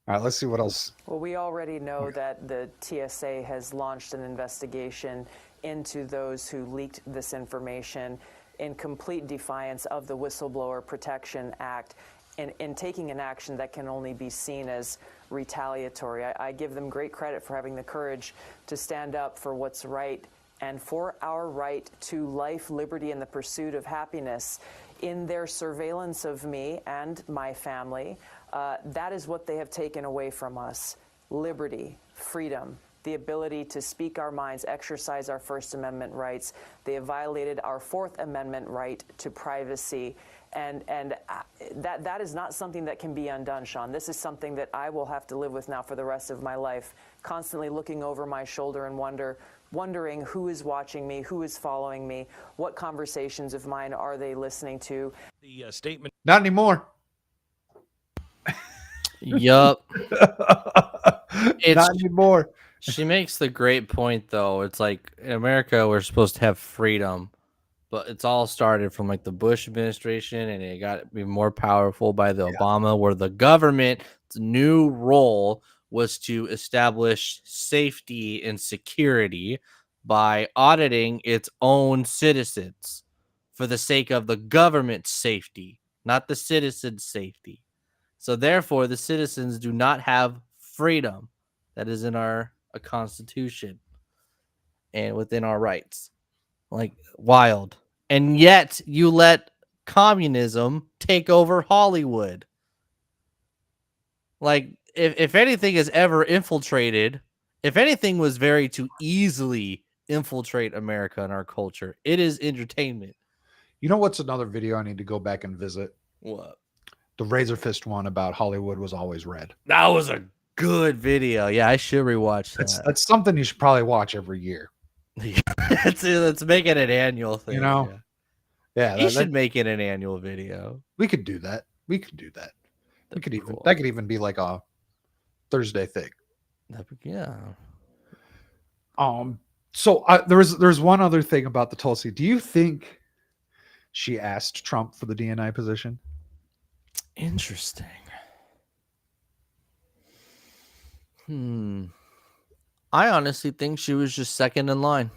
All right, let's see what else. Well, we already know that the TSA has launched an investigation into those who leaked this information in complete defiance of the Whistleblower Protection Act and in taking an action that can only be seen as retaliatory. I give them great credit for having the courage to stand up for what's right and for our right to life, liberty, and the pursuit of happiness. In their surveillance of me and my family, that is what they have taken away from us. Liberty, freedom, the ability to speak our minds, exercise our First Amendment rights. They have violated our Fourth Amendment right to privacy. And that is not something that can be undone, Sean. This is something that I will have to live with now for the rest of my life, constantly looking over my shoulder and wondering who is watching me, who is following me, what conversations of mine are they listening to. The statement. Not anymore. Yup. Not anymore. She makes the great point, though. It's like in America, we're supposed to have freedom, but it's all started from like the Bush administration, and it got to be more powerful by the Obama, where the government's new role was to establish safety and security by auditing its own citizens for the sake of the government's safety, not the citizens' safety. So therefore, the citizens do not have freedom that is in our constitution and within our rights. Like, wild. And yet you let communism take over Hollywood. Like, if anything is ever infiltrated, if anything was very to easily infiltrate America and our culture, it is entertainment. You know what's another video I need to go back and visit? What? The Razor Fist one about Hollywood was always red. That was a good video. Yeah, I should rewatch that. That's something you should probably watch every year. Let's make it an annual thing. You know? Yeah. You should make it an annual video. We could do that. We could do that. That'd That be cool. could even be like a Thursday thing. Yeah. So there's one other thing about the Tulsi. Do you think she asked Trump for the DNI position? Interesting. I honestly think she was just second in line.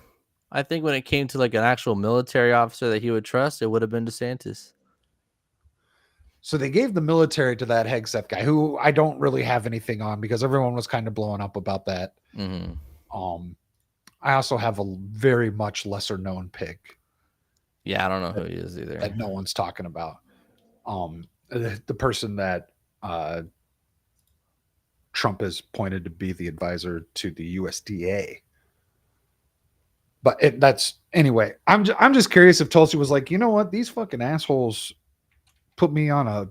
I think when it came to like an actual military officer that he would trust, it would have been DeSantis. So they gave the military to that Hegseth guy, who I don't really have anything on because everyone was kind of blowing up about that. Mm-hmm. I also have a very much lesser known pick. Yeah, I don't know who he is either. That no one's talking about. The person that Trump has pointed to be the advisor to the USDA. But that's anyway. I'm just curious if Tulsi was like, you know what, these fucking assholes put me on a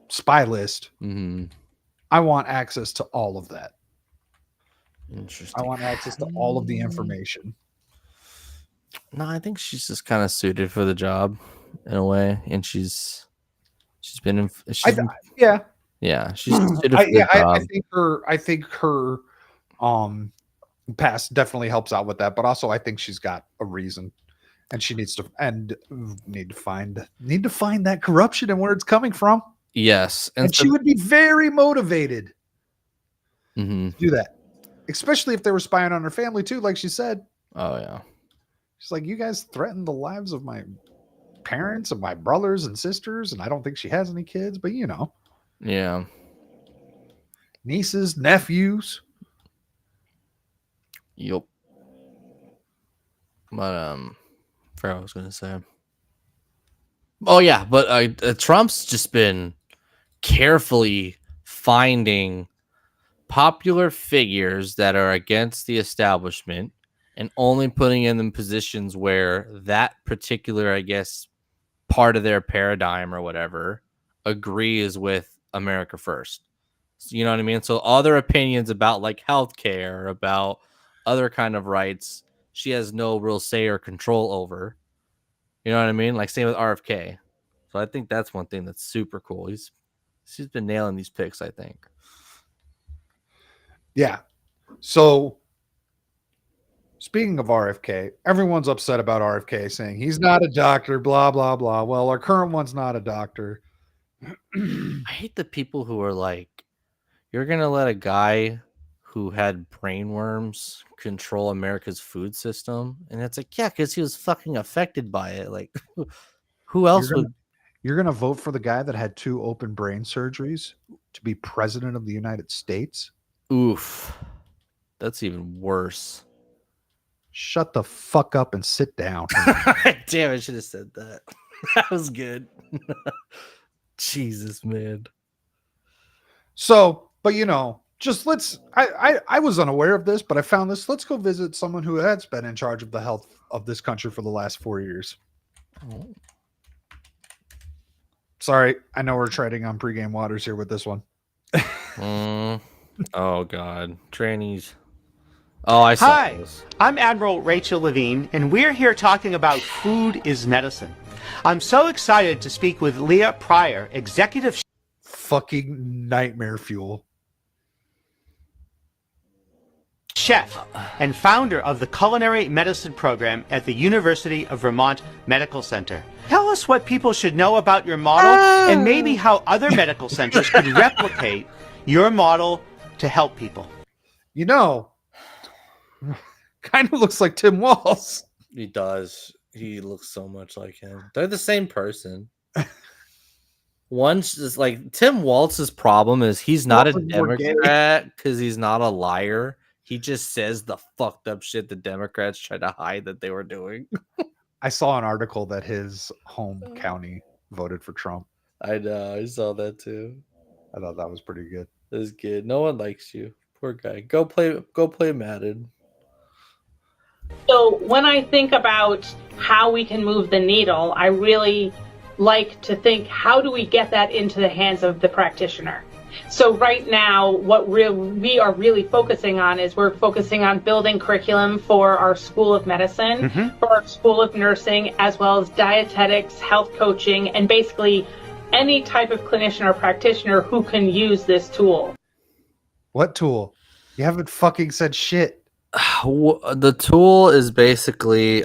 spy list. Mm-hmm. I want access to all of that. Interesting. I want access to all of the information. No, I think she's just kind of suited for the job in a way, and she's been suited for the job. I think her past definitely helps out with that, but also I think she's got a reason, and she needs to find that corruption and where it's coming from. Yes, and she would be very motivated to do that, especially if they were spying on her family too, like she said. Oh yeah, she's like, you guys threatened the lives of my parents and my brothers and sisters, and I don't think she has any kids, but you know. Yeah. nieces, nephews. Yup. But forgot what I was gonna say. Oh yeah, but Trump's just been carefully finding popular figures that are against the establishment and only putting in them positions where that particular, I guess, part of their paradigm or whatever agrees with America first. So, you know what I mean? So all their opinions about like healthcare, about other kind of rights, she has no real say or control over. You know what I mean? Like same with RFK. So I think that's one thing that's super cool. She's been nailing these picks, I think. Yeah. So speaking of RFK, everyone's upset about RFK saying he's not a doctor, blah, blah, blah. Well, our current one's not a doctor. I hate the people who are like, you're going to let a guy who had brain worms control America's food system. And it's like, yeah, because he was fucking affected by it. Like, who else would? You're going to vote for the guy that had 2 open brain surgeries to be president of the United States? Oof. That's even worse. Shut the fuck up and sit down. Damn, I should have said that. That was good. Jesus, man. So, but just I was unaware of this, but I found this. Let's go visit someone who has been in charge of the health of this country for the last 4 years. Oh. Sorry, I know we're treading on pregame waters here with this one. Oh, God. Trannies. Oh, I saw Hi, this. I'm Admiral Rachel Levine, and we're here talking about food is medicine. I'm so excited to speak with Leah Pryor, Executive Fucking nightmare fuel. Chef and founder of the Culinary Medicine Program at the University of Vermont Medical Center. Tell us what people should know about your model and maybe how other medical centers could replicate your model to help people. Kind of looks like Tim Walz. He does. He looks so much like him. They're the same person. One's just like Tim Waltz's problem is he's not a Democrat because he's not a liar. He just says the fucked up shit the Democrats try to hide that they were doing. I saw an article that his home county voted for Trump. I know. I saw that too. I thought that was pretty good. That was good. No one likes you. Poor guy. Go play Madden. So when I think about how we can move the needle, I really like to think, how do we get that into the hands of the practitioner? So right now, what we are really focusing on is we're focusing on building curriculum for our School of Medicine, for our School of Nursing, as well as dietetics, health coaching, and basically any type of clinician or practitioner who can use this tool. What tool? You haven't fucking said shit. The tool is basically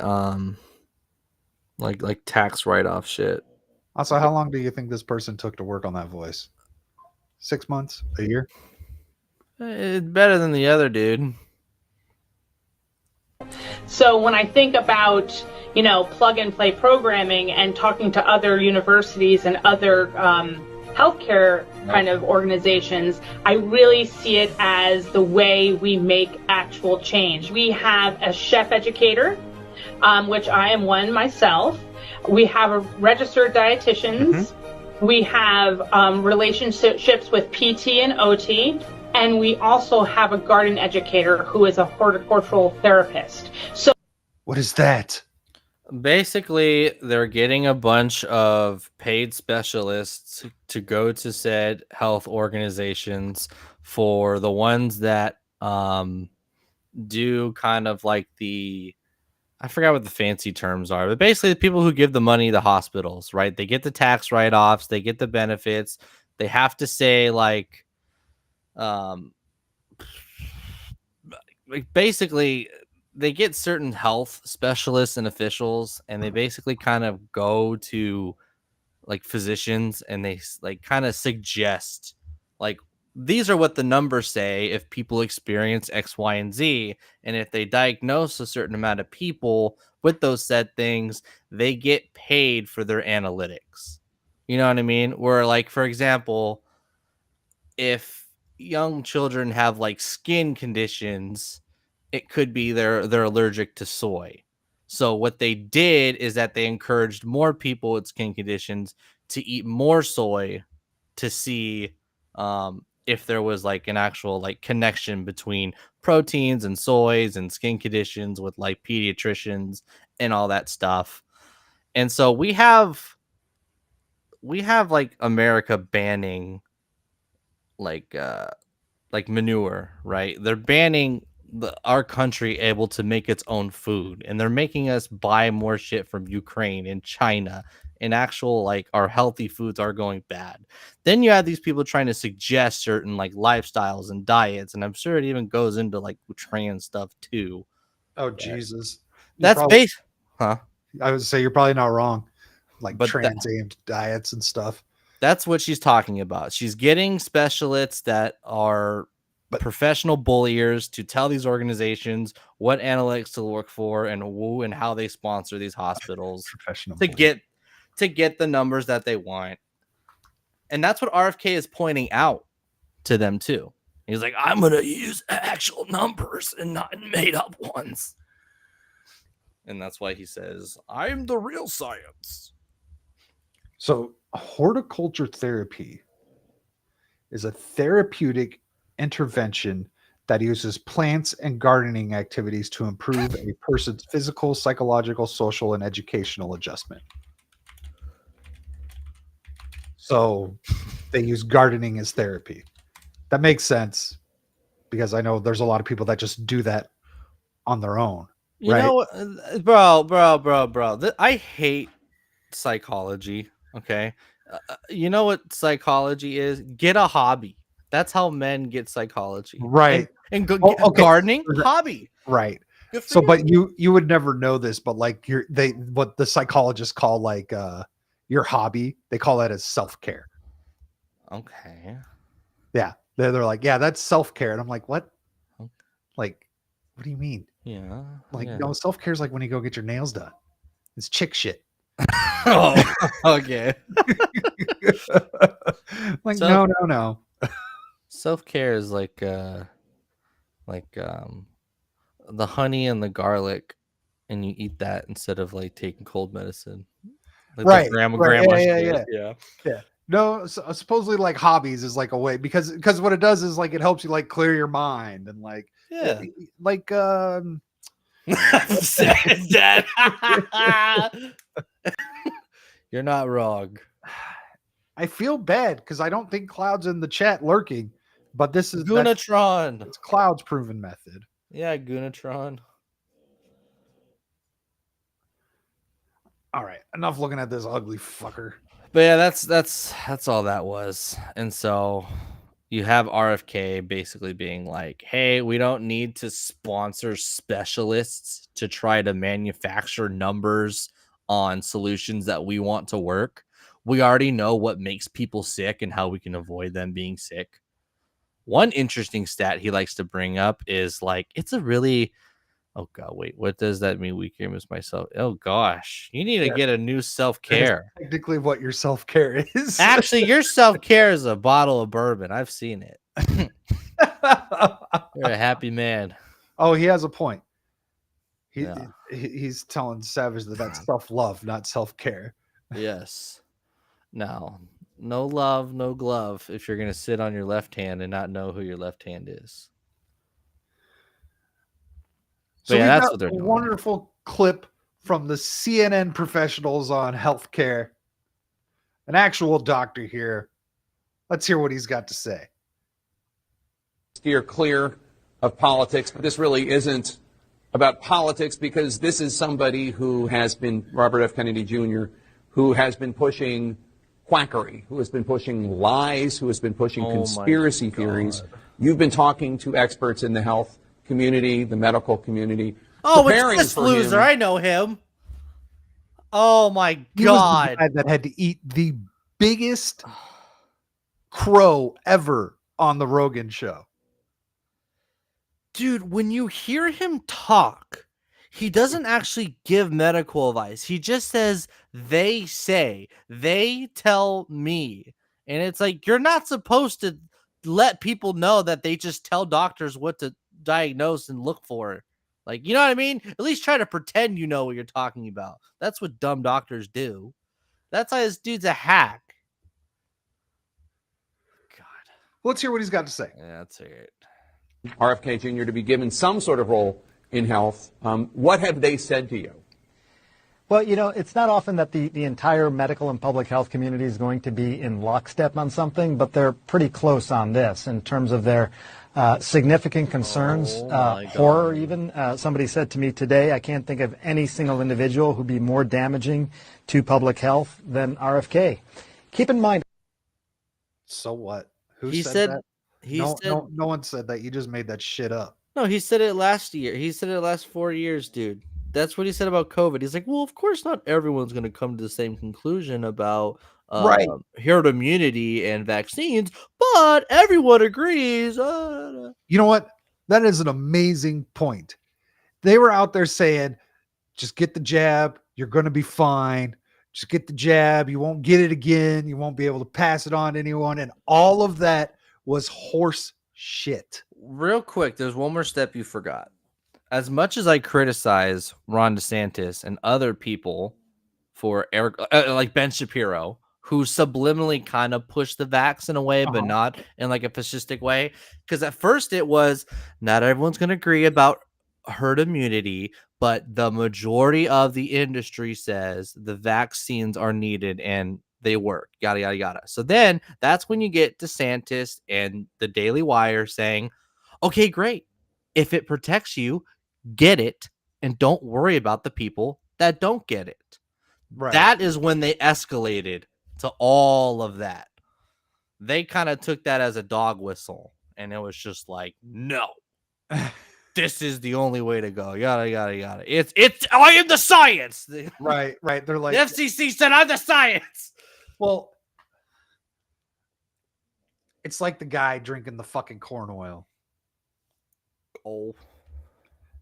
like tax write-off shit. Also, how long do you think this person took to work on that voice? 6 months? A year? It's better than the other dude. So when I think about, plug and play programming and talking to other universities and other healthcare kind of organizations, I really see it as the way we make actual change. We have a chef educator, which I am one myself. We have a registered dietitians. We have relationships with PT and OT. And we also have a garden educator who is a horticultural therapist. So, what is that? Basically, they're getting a bunch of paid specialists to go to said health organizations for the ones that do kind of like I forgot what the fancy terms are, but basically the people who give the money to hospitals, right? They get the tax write-offs, they get the benefits. They have to say basically they get certain health specialists and officials, and they basically kind of go to like physicians and they like kind of suggest like, these are what the numbers say if people experience X, Y, and Z. And if they diagnose a certain amount of people with those said things, they get paid for their analytics. You know what I mean? Where, like, for example, if young children have like skin conditions, it could be they're allergic to soy. So what they did is that they encouraged more people with skin conditions to eat more soy to see if there was like an actual like connection between proteins and soys and skin conditions with like pediatricians and all that stuff. And so we have like America banning like manure, right? They're banning our country able to make its own food, and they're making us buy more shit from Ukraine and China, and actual like our healthy foods are going bad. Then you have these people trying to suggest certain like lifestyles and diets, and I'm sure it even goes into like trans stuff too. Oh Jesus, That's base, huh? I would say you're probably not wrong. Like But trans aimed diets and stuff. That's what she's talking about. She's getting specialists that are professional bulliers to tell these organizations what analytics to look for and how they sponsor these hospitals to get the numbers that they want. And that's what RFK is pointing out to them too. He's like, I'm going to use actual numbers and not made up ones. And that's why he says, I'm the real science. So horticulture therapy is a therapeutic intervention that uses plants and gardening activities to improve a person's physical, psychological, social, and educational adjustment. So they use gardening as therapy. That makes sense because I know there's a lot of people that just do that on their own. You right? know what, bro. I hate psychology. Okay. You know what psychology is? Get a hobby. That's how men get psychology. Right. And okay. Gardening, hobby. Right. So, but you would never know this, but like what the psychologists call like your hobby, they call that as self-care. Okay. Yeah. They're like, yeah, that's self-care. And I'm like, what? Okay. Like, what do you mean? Yeah. Like, no, self-care is like when you go get your nails done. It's chick shit. Oh, okay. Like, no. Self-care is like the honey and the garlic, and you eat that instead of like taking cold medicine. Like right. Grandma. Yeah. No, so supposedly like hobbies is like a way because what it does is like it helps you like clear your mind and like like said that. You're not wrong. I feel bad because I don't think Cloud's in the chat lurking, but this is Gunatron. It's Cloud's proven method. Yeah, Gunatron. All right, enough looking at this ugly fucker. But yeah, that's all that was. And so you have RFK basically being like, hey, we don't need to sponsor specialists to try to manufacture numbers on solutions that we want to work. We already know what makes people sick and how we can avoid them being sick. One interesting stat he likes to bring up is like, it's a really, oh God, wait, what does that mean? We can miss myself. Oh gosh, you need to get a new self-care. Technically what your self-care is. Actually, your self-care is a bottle of bourbon. I've seen it. You're a happy man. Oh, he has a point. He's telling Savage that that's self-love, not self-care. Yes. Now, no love, no glove if you're going to sit on your left hand and not know who your left hand is. So yeah, that's what they're doing. Wonderful clip from the CNN professionals on healthcare. An actual doctor here. Let's hear what he's got to say. Steer clear of politics, but this really isn't about politics because this is somebody who has been, Robert F. Kennedy Jr., who has been pushing quackery, who has been pushing lies, who has been pushing conspiracy theories. You've been talking to experts in the health community, the medical community. Oh, it's this loser. I know him. Oh my God. He was the guy that had to eat the biggest crow ever on the Rogan show. Dude, when you hear him talk, he doesn't actually give medical advice. He just says, they say, they tell me. And it's like, you're not supposed to let people know that they just tell doctors what to diagnose and look for. Like, you know what I mean? At least try to pretend you know what you're talking about. That's what dumb doctors do. That's why this dude's a hack. God. Let's hear what he's got to say. Yeah, that's it. RFK Jr. to be given some sort of role in health. What have they said to you? Well, it's not often that the entire medical and public health community is going to be in lockstep on something, but they're pretty close on this in terms of their significant concerns, horror even. Somebody said to me today, I can't think of any single individual who'd be more damaging to public health than RFK. Keep in mind. So what? Who He said said- that? He No, said, no one said that. You just made that shit up. no, he said it last year. He said it last 4 years, dude. That's what he said about COVID. He's like, well, of course, not everyone's going to come to the same conclusion about Right. herd immunity and vaccines, but everyone agrees. You know what? That is an amazing point. They were out there saying, just get the jab. You're going to be fine. Just get the jab. You won't get it again. You won't be able to pass it on to anyone. And all of that was horse shit. Real quick, there's one more step you forgot. As much as I criticize Ron DeSantis and other people for like Ben Shapiro, who subliminally kind of pushed the vax in a way, but not in like a fascistic way. Because at first it was not everyone's going to agree about herd immunity, but the majority of the industry says the vaccines are needed and they work, yada, yada, yada. So then that's when you get DeSantis and the Daily Wire saying, okay, great. If it protects you, get it and don't worry about the people that don't get it. Right. That is when they escalated to all of that. They kind of took that as a dog whistle and it was just like, no, this is the only way to go. Yada, yada, yada. I am the science. Right. They're like, The FCC said I'm the science. well, it's like the guy drinking the fucking corn oil. Oh,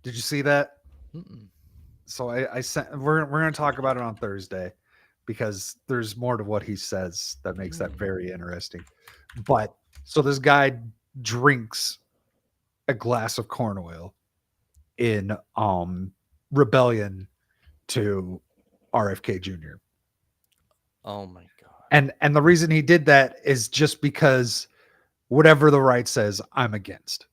Did you see that? mm-mm. So I sent. We're going to talk about it on Thursday because there's more to what he says that makes that very interesting. But so this guy drinks a glass of corn oil in rebellion to RFK Jr. Oh my God. And the reason he did that is just because whatever the right says, I'm against.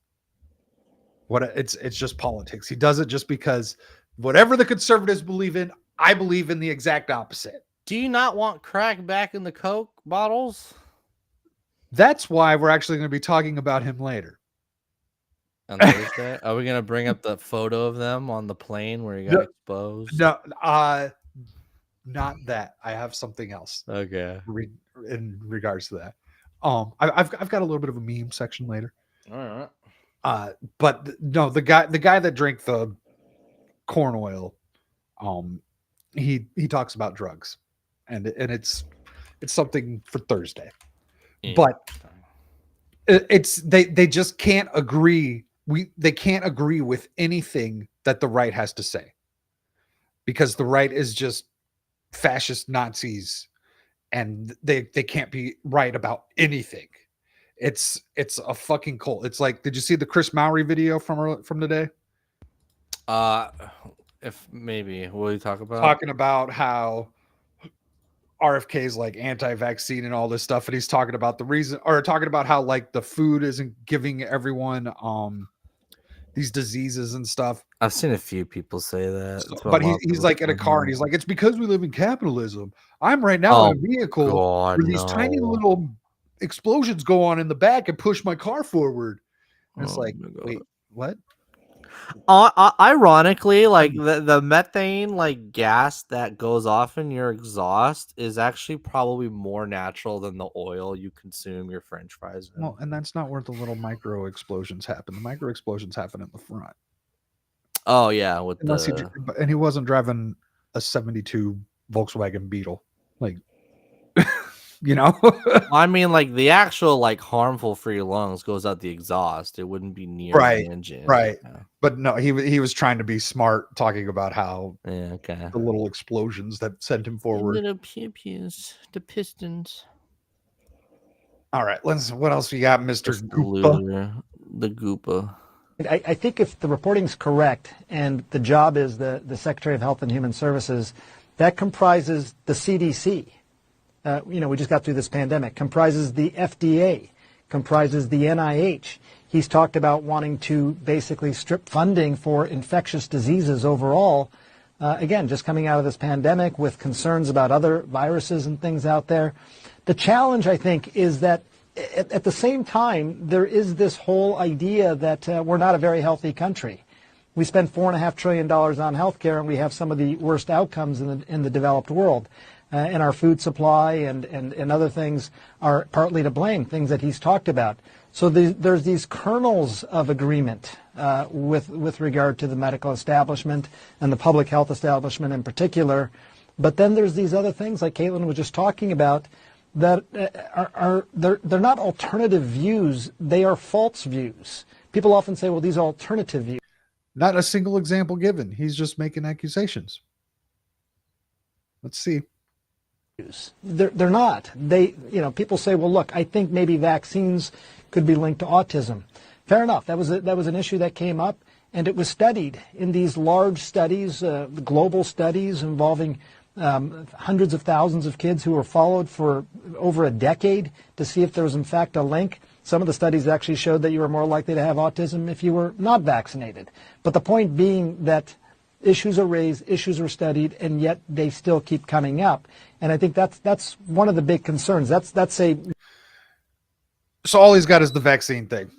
It's just politics. He does it just because whatever the conservatives believe in, I believe in the exact opposite. Do you not want crack back in the Coke bottles? That's why we're actually going to be talking about him later. On Thursday? Are we gonna bring up the photo of them on the plane where he got exposed? No, not that. I have something else. Okay. In regards to that, I've got a little bit of a meme section later. All right. But no, the guy that drank the corn oil, he talks about drugs, and it's something for Thursday, but they just can't agree. They can't agree with anything that the right has to say because the right is just fascist Nazis and they can't be right about anything. It's a fucking cult. It's like, did you see the Chris Mowry video from today? If maybe, what are you talking about? Talking about how RFK is like anti-vaccine and all this stuff, and he's talking about the reason, or talking about how like the food isn't giving everyone these diseases and stuff. I've seen a few people say that, But he's like in a car and he's like, it's because we live in capitalism. I'm right now in a vehicle where these tiny little explosions go on in the back and push my car forward. And it's like, wait, what? Ironically, like the methane like gas that goes off in your exhaust is actually probably more natural than the oil you consume your French fries in. Well, and that's not where the little micro explosions happen. The micro explosions happen in the front. Oh yeah, with and he wasn't driving a 72 Volkswagen Beetle, like you know. I mean, like the actual like harmful for your lungs goes out the exhaust. It wouldn't be near the engine, right? Yeah. But no, he was trying to be smart, talking about how the little explosions that sent him forward. Little pew-pews, the pistons. All right, what else we got, Mr. The Goopa? loser, the Goopa. I think if the reporting's correct and the job is the Secretary of Health and Human Services, that comprises the CDC. We just got through this pandemic. Comprises the FDA, comprises the NIH. He's talked about wanting to basically strip funding for infectious diseases overall. Again, just coming out of this pandemic with concerns about other viruses and things out there. The challenge, I think, is that at the same time, there is this whole idea that we're not a very healthy country. We spend $4.5 trillion on healthcare, and we have some of the worst outcomes in the developed world. And our food supply and other things are partly to blame, things that he's talked about. So there's these kernels of agreement with regard to the medical establishment and the public health establishment in particular. But then there's these other things, like Caitlin was just talking about, that they're not alternative views, they are false views. People often say, well, these are alternative views. Not a single example given. He's just making accusations. Let's see. They're not. People say, well, look, I think maybe vaccines could be linked to autism. Fair enough. That was an issue that came up, and it was studied in these large studies, global studies involving hundreds of thousands of kids who were followed for over a decade to see if there was in fact a link. Some of the studies actually showed that you were more likely to have autism if you were not vaccinated. But the point being that issues are raised, issues are studied, and yet they still keep coming up. And I think that's one of the big concerns. So all he's got is the vaccine thing,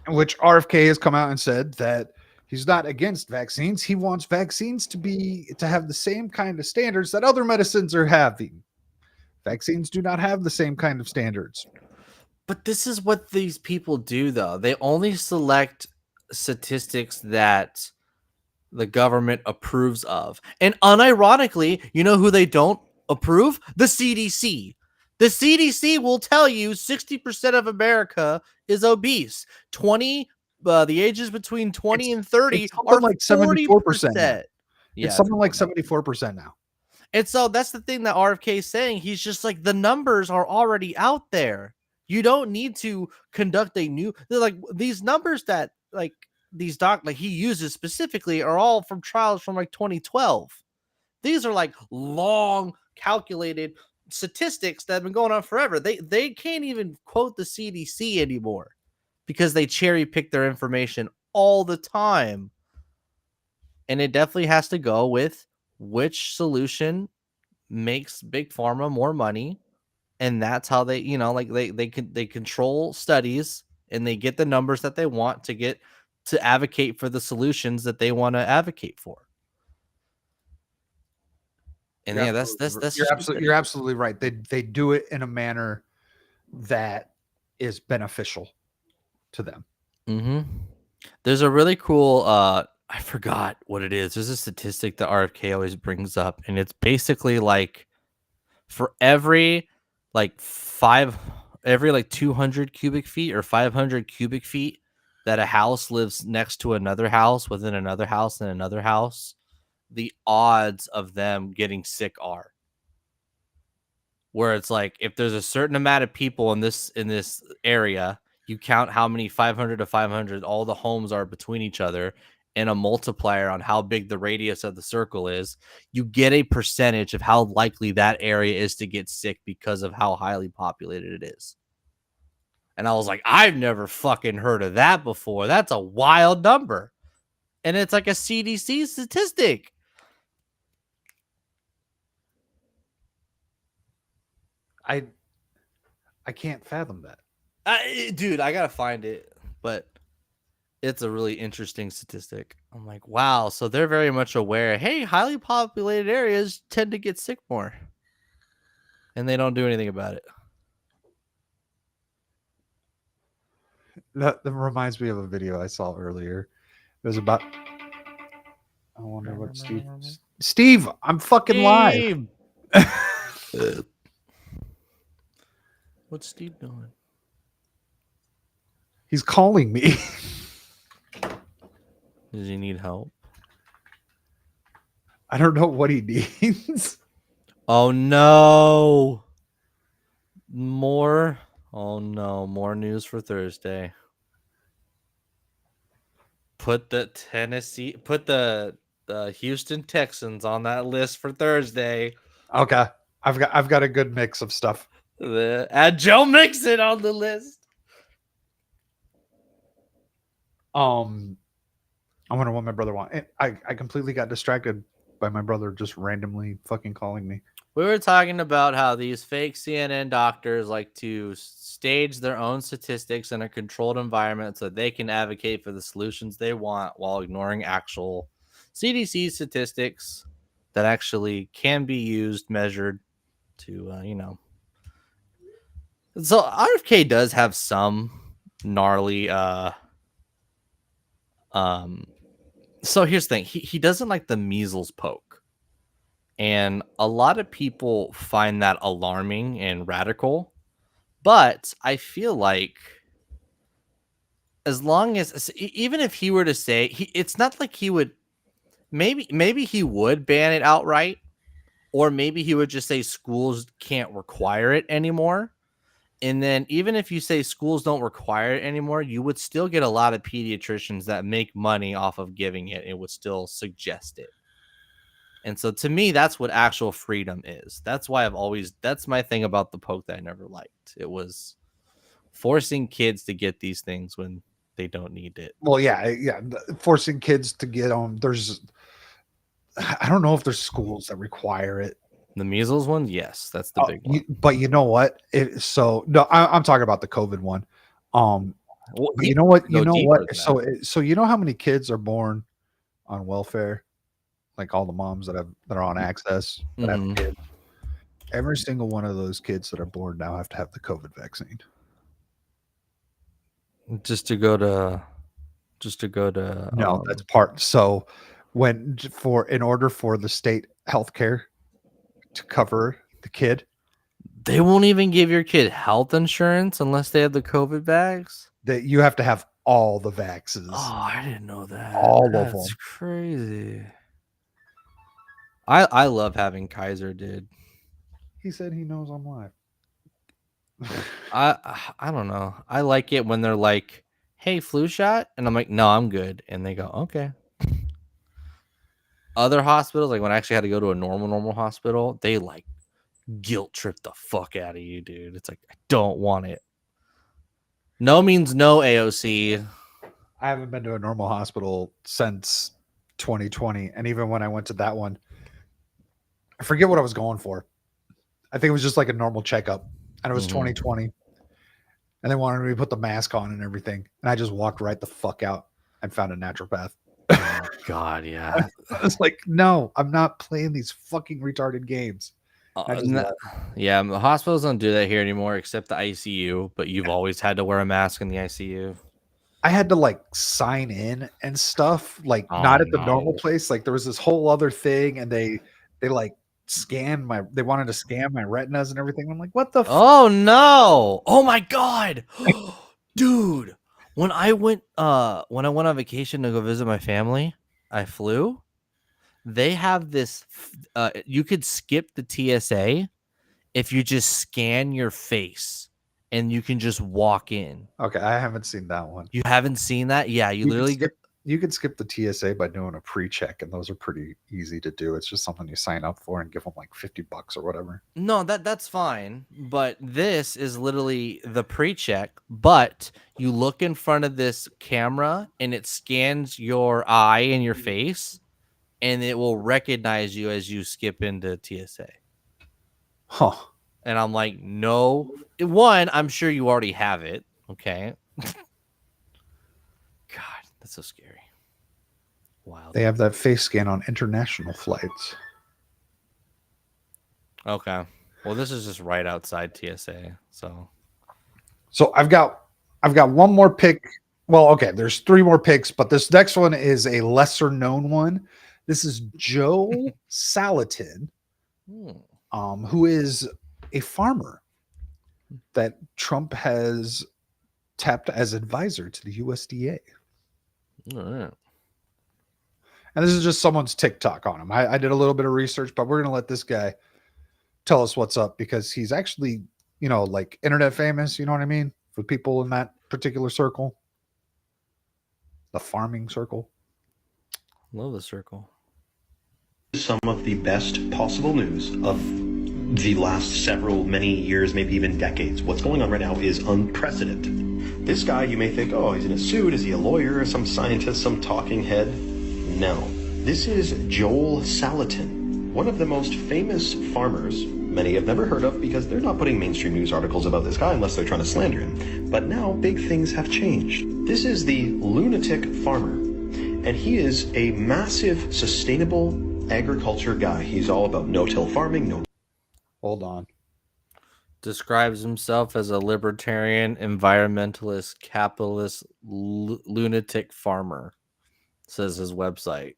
which RFK has come out and said that he's not against vaccines. He wants vaccines to have the same kind of standards that other medicines are having. Vaccines do not have the same kind of standards. But this is what these people do, though. They only select statistics that the government approves of. And unironically, you know who they don't approve? The CDC. The CDC will tell you 60% of America is obese. The ages between 20 and 30 are like 74%. It's something like 74% now. And so that's the thing that RFK is saying. He's just like, the numbers are already out there. You don't need to conduct these numbers that he uses specifically are all from trials from 2012. These are like long calculated statistics that have been going on forever. They can't even quote the CDC anymore because they cherry pick their information all the time. And it definitely has to go with which solution makes Big Pharma more money. And that's how they, they control studies and they get the numbers that they want to advocate for the solutions that they want to advocate for. And you're absolutely right. They do it in a manner that is beneficial to them. Mm-hmm. There's a really cool, I forgot what it is. There's a statistic that RFK always brings up, and it's basically like for every 200 cubic feet or 500 cubic feet that a house lives next to another house within another house and another house, the odds of them getting sick are. Where it's like, if there's a certain amount of people in this area, you count how many 500 to 500 all the homes are between each other, and a multiplier on how big the radius of the circle is, you get a percentage of how likely that area is to get sick because of how highly populated it is. And I was like, I've never fucking heard of that before. That's a wild number. And it's like a CDC statistic. I can't fathom that. Dude, I gotta find it. But it's a really interesting statistic. I'm like, wow. So they're very much aware. Hey, highly populated areas tend to get sick more. And they don't do anything about it. That reminds me of a video I saw earlier. It was about... I wonder what Steve, I'm fucking live. What's Steve doing? He's calling me. Does he need help? I don't know what he needs. Oh no. More Oh no, more news for Thursday. Put the Houston Texans on that list for Thursday. Okay. I've got a good mix of stuff. Add Joe Mixon on the list. I wonder what my brother wants. I completely got distracted by my brother just randomly fucking calling me. We were talking about how these fake CNN doctors like to stage their own statistics in a controlled environment so they can advocate for the solutions they want while ignoring actual CDC statistics that actually can be used, measured to, So RFK does have some gnarly, so here's the thing. He doesn't like the measles poke. And a lot of people find that alarming and radical. But I feel like as long as, even if he were to say, it's not like he would, maybe he would ban it outright, or maybe he would just say schools can't require it anymore. And then even if you say schools don't require it anymore, you would still get a lot of pediatricians that make money off of giving it. It would still suggest it. And so to me, that's what actual freedom is. That's why that's my thing about the poke that I never liked. It was forcing kids to get these things when they don't need it. Well, yeah. Forcing kids to get on. I don't know if there's schools that require it. The measles one, yes, that's the big one. But you know what? I'm talking about the COVID one. Well, you know what? So you know how many kids are born on welfare? Like all the moms that are on access that have kids. Every single one of those kids that are born now have to have the COVID vaccine. Just to go to no, that's part. So in order for the state healthcare to cover the kid, they won't even give your kid health insurance unless they have the COVID bags. That you have to have all the vaccines. Oh, I didn't know that. All of them. That's crazy. I love having Kaiser, dude. He said he knows I'm live. I don't know. I like it when they're like, "Hey, flu shot," and I'm like, "No, I'm good," and they go, "Okay." Other hospitals, like when I actually had to go to a normal hospital, they like guilt trip the fuck out of you, dude. It's like, I don't want it. No means no, AOC. I haven't been to a normal hospital since 2020, and even when I went to that one, I forget what I was going for. I think it was just like a normal checkup, and it was 2020, and they wanted me to put the mask on and everything, and I just walked right the fuck out and found a naturopath. Oh, God, yeah. I was like, no, I'm not playing these fucking retarded games. Yeah, the hospitals don't do that here anymore, except the ICU. But you've always had to wear a mask in the ICU. I had to like sign in and stuff, like not at the normal place. Like there was this whole other thing, and they like they wanted to scan my retinas and everything. I'm like, what the? Oh no! Oh my God, dude! When I went on vacation to go visit my family, I flew. They have this. You could skip the TSA if you just scan your face, and you can just walk in. Okay, I haven't seen that one. You haven't seen that? Yeah, you can skip the TSA by doing a pre-check, and those are pretty easy to do. It's just something you sign up for and give them like $50 or whatever. No, that's fine. But this is literally the pre-check, but you look in front of this camera and it scans your eye and your face, and it will recognize you as you skip into TSA. Huh. And I'm like, no. One, I'm sure you already have it. Okay. God, that's so scary. Wow. They have that face scan on international flights. Okay. Well, this is just right outside TSA. So I've got one more pick. Well, okay, there's three more picks, but this next one is a lesser known one. This is Joe Salatin, who is a farmer that Trump has tapped as advisor to the USDA. All right. And this is just someone's TikTok on him. I did a little bit of research, but we're going to let this guy tell us what's up because he's actually like internet famous. You know what I mean? For people in that particular circle, the farming circle. Love the circle. Some of the best possible news of the last many years, maybe even decades. What's going on right now is unprecedented. This guy, you may think, oh, he's in a suit. Is he a lawyer, some scientist, some talking head? No. This is Joel Salatin, one of the most famous farmers many have never heard of because they're not putting mainstream news articles about this guy unless they're trying to slander him. But now big things have changed. This is the lunatic farmer, and he is a massive sustainable agriculture guy. He's all about no-till farming. Hold on. Describes himself as a libertarian, environmentalist, capitalist, lunatic farmer. Says his website.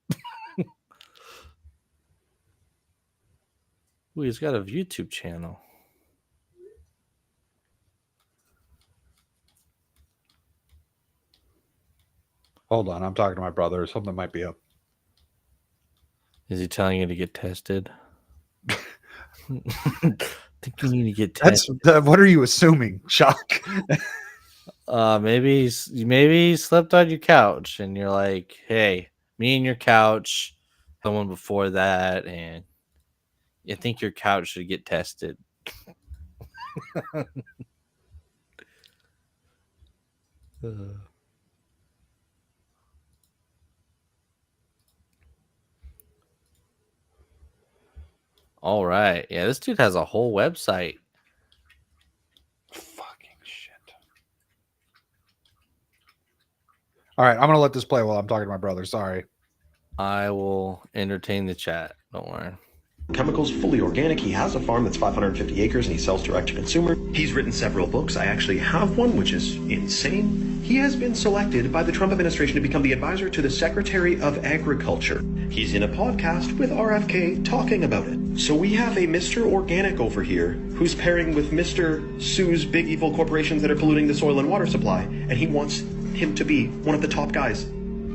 Ooh, he's got a YouTube channel. Hold on. I'm talking to my brother. Something might be up. Is he telling you to get tested? I think you need to get tested. What are you assuming? Shock. Maybe he slept on your couch and you're like, hey, me and your couch, someone before that, and you think your couch should get tested. All right. Yeah, this dude has a whole website. Fucking shit. All right, I'm going to let this play while I'm talking to my brother. Sorry. I will entertain the chat. Don't worry. Chemicals, fully organic. He has a farm that's 550 acres and he sells direct to consumer. He's written several books. I actually have one, which is insane. He has been selected by the Trump administration to become the advisor to the Secretary of Agriculture. He's in a podcast with RFK talking about it. So we have a Mr. Organic over here who's pairing with Mr. Sue's big evil corporations that are polluting the soil and water supply, and he wants him to be one of the top guys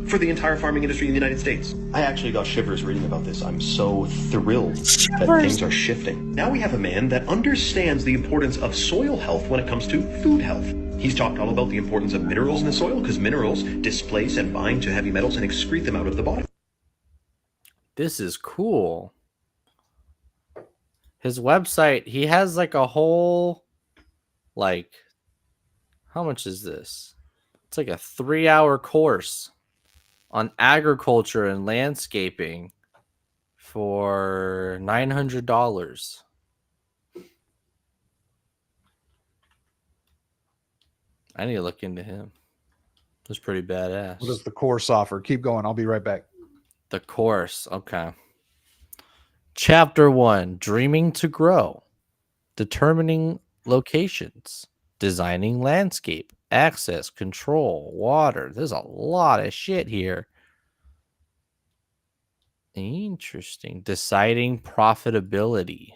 for the entire farming industry in the United States. I actually got shivers reading about this. I'm so thrilled that things are shifting. Now we have a man that understands the importance of soil health when it comes to food health. He's talked all about the importance of minerals in the soil because minerals displace and bind to heavy metals and excrete them out of the body. This is cool. His website, he has like a whole, how much is this? It's like a 3-hour course on agriculture and landscaping for $900. I need to look into him. That's pretty badass. What does the course offer? Keep going. I'll be right back. The course. Okay. Chapter 1, Dreaming to Grow. Determining locations. Designing landscape. Access, control, water. There's a lot of shit here. Interesting. Deciding profitability.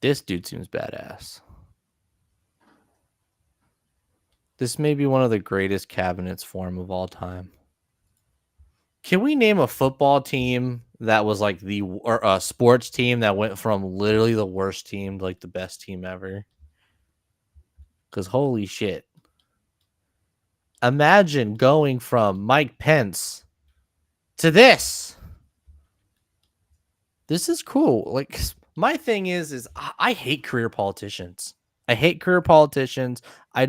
This dude seems badass. This may be one of the greatest cabinets form of all time. Can we name a football team that was like or a sports team that went from literally the worst team to like the best team ever? Because holy shit. Imagine going from Mike Pence to this. This is cool. Like, my thing is I hate career politicians. I hate career politicians. I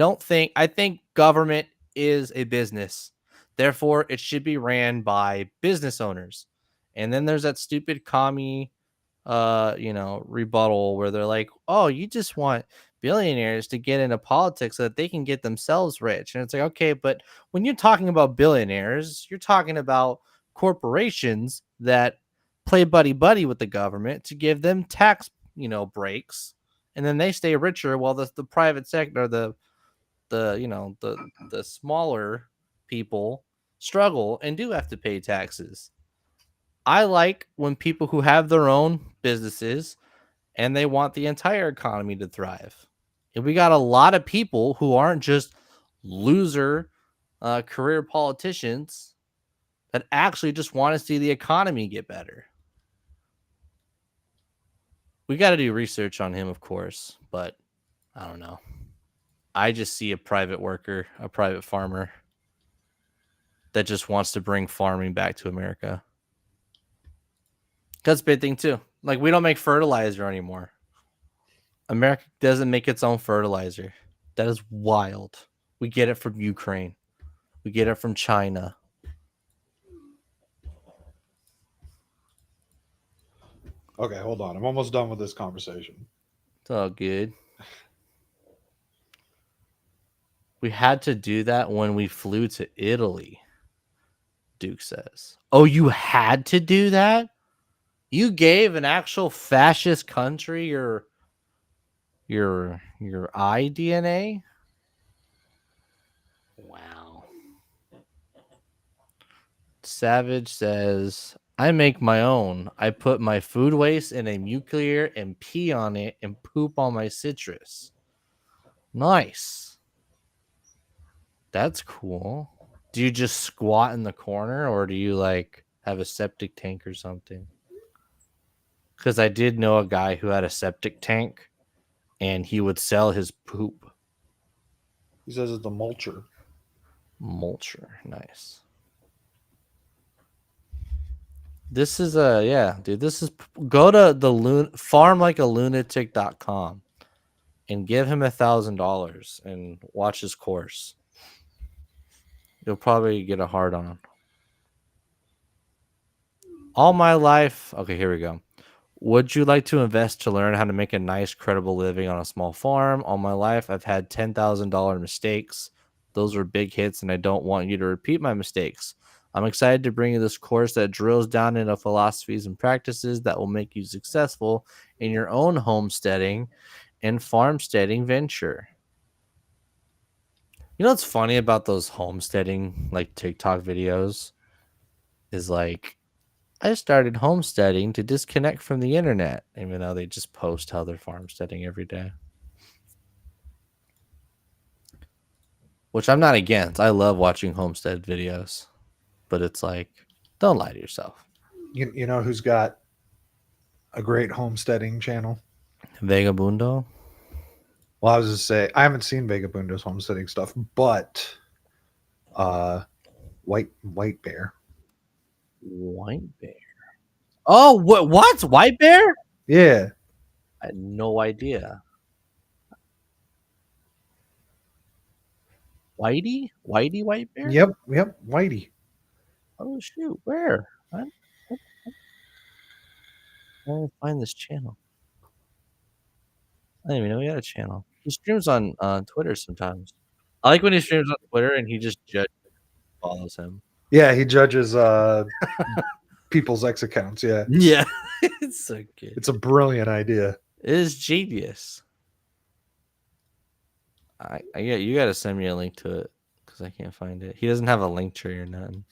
think government is a business. Therefore, it should be ran by business owners. And then there's that stupid commie, rebuttal where they're like, oh, you just want billionaires to get into politics so that they can get themselves rich. And it's like, okay, but when you're talking about billionaires, you're talking about corporations that play buddy-buddy with the government to give them tax, breaks. And then they stay richer while the private sector, the smaller people struggle and do have to pay taxes. I like when people who have their own businesses and they want the entire economy to thrive. And we got a lot of people who aren't just loser career politicians that actually just want to see the economy get better. We got to do research on him, of course, but I don't know. I just see a private worker, a private farmer that just wants to bring farming back to America. That's a big thing too. Like, we don't make fertilizer anymore. America doesn't make its own fertilizer. That is wild. We get it from Ukraine. We get it from China. Okay, hold on. I'm almost done with this conversation. It's all good. We had to do that when we flew to Italy, Duke says. Oh, you had to do that? You gave an actual fascist country your iDNA? Wow. Savage says, I make my own. I put my food waste in a nuclear and pee on it and poop on my citrus. Nice. That's cool. Do you just squat in the corner, or do you like have a septic tank or something? Because I did know a guy who had a septic tank and he would sell his poop. He says it's a mulcher. Mulcher. Nice. This is this is, go to the farmlikealunatic.com and give him $1,000 and watch his course. You'll probably get a hard on. All my life. Okay, here we go. Would you like to invest to learn how to make a nice, credible living on a small farm? All my life, I've had $10,000 mistakes. Those were big hits, and I don't want you to repeat my mistakes. I'm excited to bring you this course that drills down into philosophies and practices that will make you successful in your own homesteading and farmsteading venture. You know what's funny about those homesteading, like TikTok videos, is like, I started homesteading to disconnect from the internet, even though they just post how they're farmsteading every day. Which I'm not against. I love watching homestead videos. But it's like, don't lie to yourself. You know who's got a great homesteading channel? Vagabundo? Well, I was just say I haven't seen Vagabundo's homesteading stuff, but White Bear. White Bear. Oh, what? White Bear? Yeah. I had no idea. Whitey? White Bear? Yep, Whitey. Oh, shoot. Where? I want to find this channel. I didn't even know he had a channel. He streams on Twitter sometimes. I like when he streams on Twitter and he just follows him. Yeah, he judges people's X accounts. Yeah. Yeah. It's so good. It's a brilliant idea. It is genius. You got to send me a link to it because I can't find it. He doesn't have a link tree or nothing.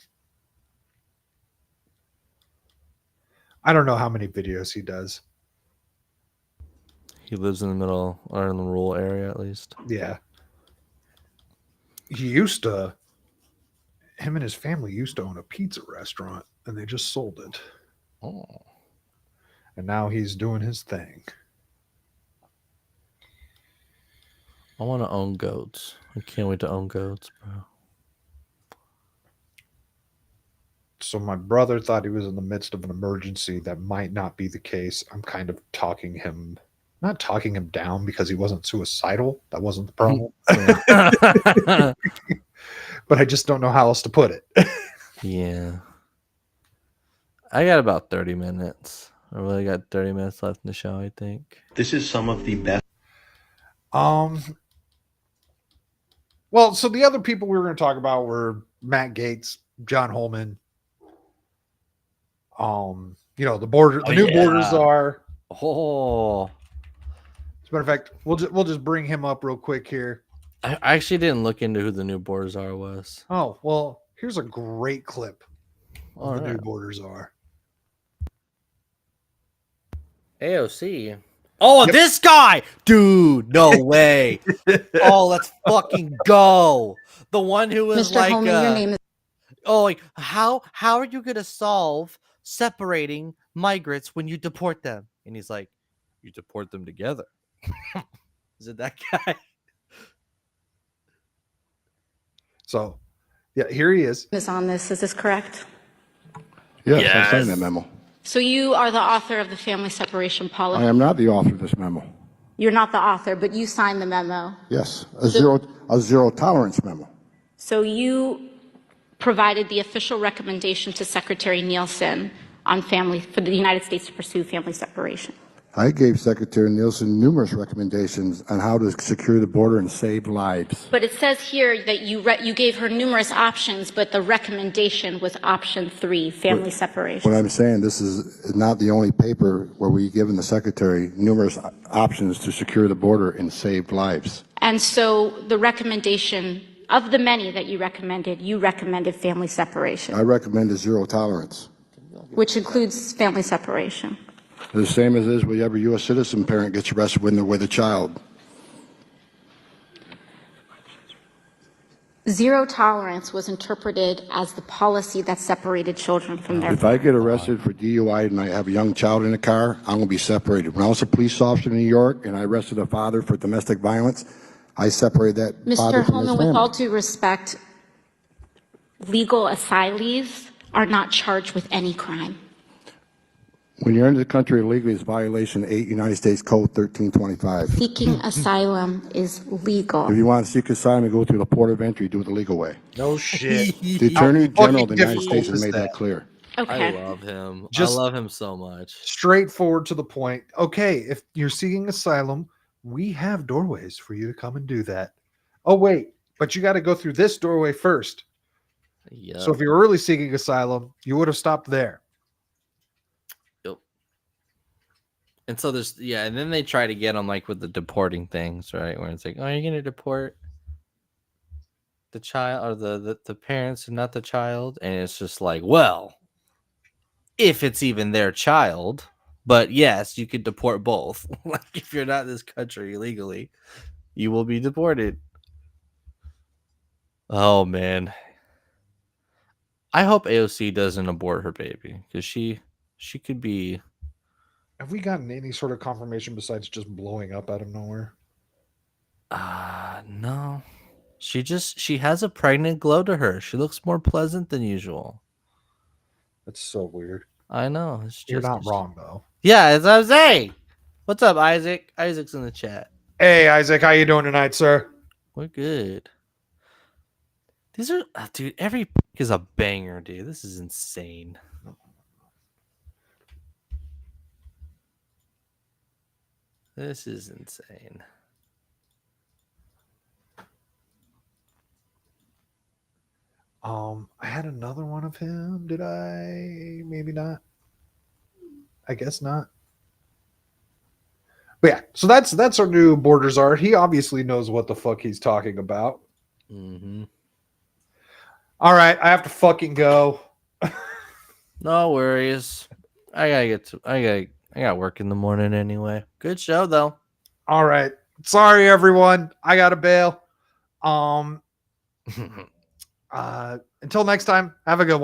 I don't know how many videos he does. He lives in the middle or in the rural area, at least. Yeah. Him and his family used to own a pizza restaurant, and they just sold it. Oh. And now he's doing his thing. I want to own goats. I can't wait to own goats, bro. So my brother thought he was in the midst of an emergency. That might not be the case. I'm kind of not talking him down because he wasn't suicidal. That wasn't the problem. But I just don't know how else to put it. Yeah. I got about 30 minutes. I really got 30 minutes left in the show, I think. This is some of the best. Well, so the other people we were going to talk about were Matt Geatz, John Holman. The new border czar. Oh. As a matter of fact, we'll just bring him up real quick here. I actually didn't look into who the new border czar was. Oh, well, here's a great clip of the new border czar. AOC. Oh, yep. This guy! Dude, no way. Oh, let's fucking go. The one who was Mr. like, Holman, your name is... oh, like, how are you going to solve separating migrants when you deport them? And he's like, you deport them together. Is it that guy? So, yeah, here he is. Is on this. Is this correct? Yes, I signed that memo. So you are the author of the family separation policy. I am not the author of this memo. You're not the author, but you signed the memo. Yes, a zero tolerance memo. So you provided the official recommendation to Secretary Nielsen on family for the United States to pursue family separation. I gave Secretary Nielsen numerous recommendations on how to secure the border and save lives. But it says here that you gave her numerous options, but the recommendation was option 3, family separation. What I'm saying, this is not the only paper where we've given the Secretary numerous options to secure the border and save lives. And so the recommendation, of the many that you recommended family separation. I recommend a zero tolerance. Which includes family separation. The same as is with every U.S. citizen parent gets arrested when they're with a child. Zero tolerance was interpreted as the policy that separated children from their. If I get arrested for DUI and I have a young child in the car, I'm going to be separated. When I was a police officer in New York and I arrested a father for domestic violence, I separated that father Mr. from his Holman, family. with all due respect, legal asylees are not charged with any crime. When you're into the country illegally, it's violation 8 United States Code 1325. Seeking asylum is legal. If you want to seek asylum, you go through the port of entry, do it the legal way. No shit. The Attorney General of the United difficult States has is made that that? clear. Okay. I love him. Just I love him so much. Straightforward to the point. Okay, if you're seeking asylum, we have doorways for you to come and do that. Oh, wait, but you got to go through this doorway first. Yeah. So if you're really seeking asylum, you would have stopped there. And so there's and then they try to get them like with the deporting things, right? Where it's like, oh, are you gonna deport the child or the parents and not the child? And it's just like, well, if it's even their child, but yes, you could deport both. Like if you're not in this country illegally, you will be deported. Oh man. I hope AOC doesn't abort her baby because she could be. Have we gotten any sort of confirmation besides just blowing up out of nowhere? No. She has a pregnant glow to her. She looks more pleasant than usual. That's so weird. I know. You're not wrong though. Yeah, as I was saying. What's up, Isaac? Isaac's in the chat. Hey, Isaac, how you doing tonight, sir? We're good. These are, dude. Every pick is a banger, dude. This is insane. This is insane. I had another one of him. Did I? Maybe not. I guess not. But yeah, so that's our new Borders art. He obviously knows what the fuck he's talking about. Mm-hmm. All right, I have to fucking go. No worries. I got work in the morning anyway. Good show though. All right. Sorry everyone. I got to bail. Until next time, have a good one.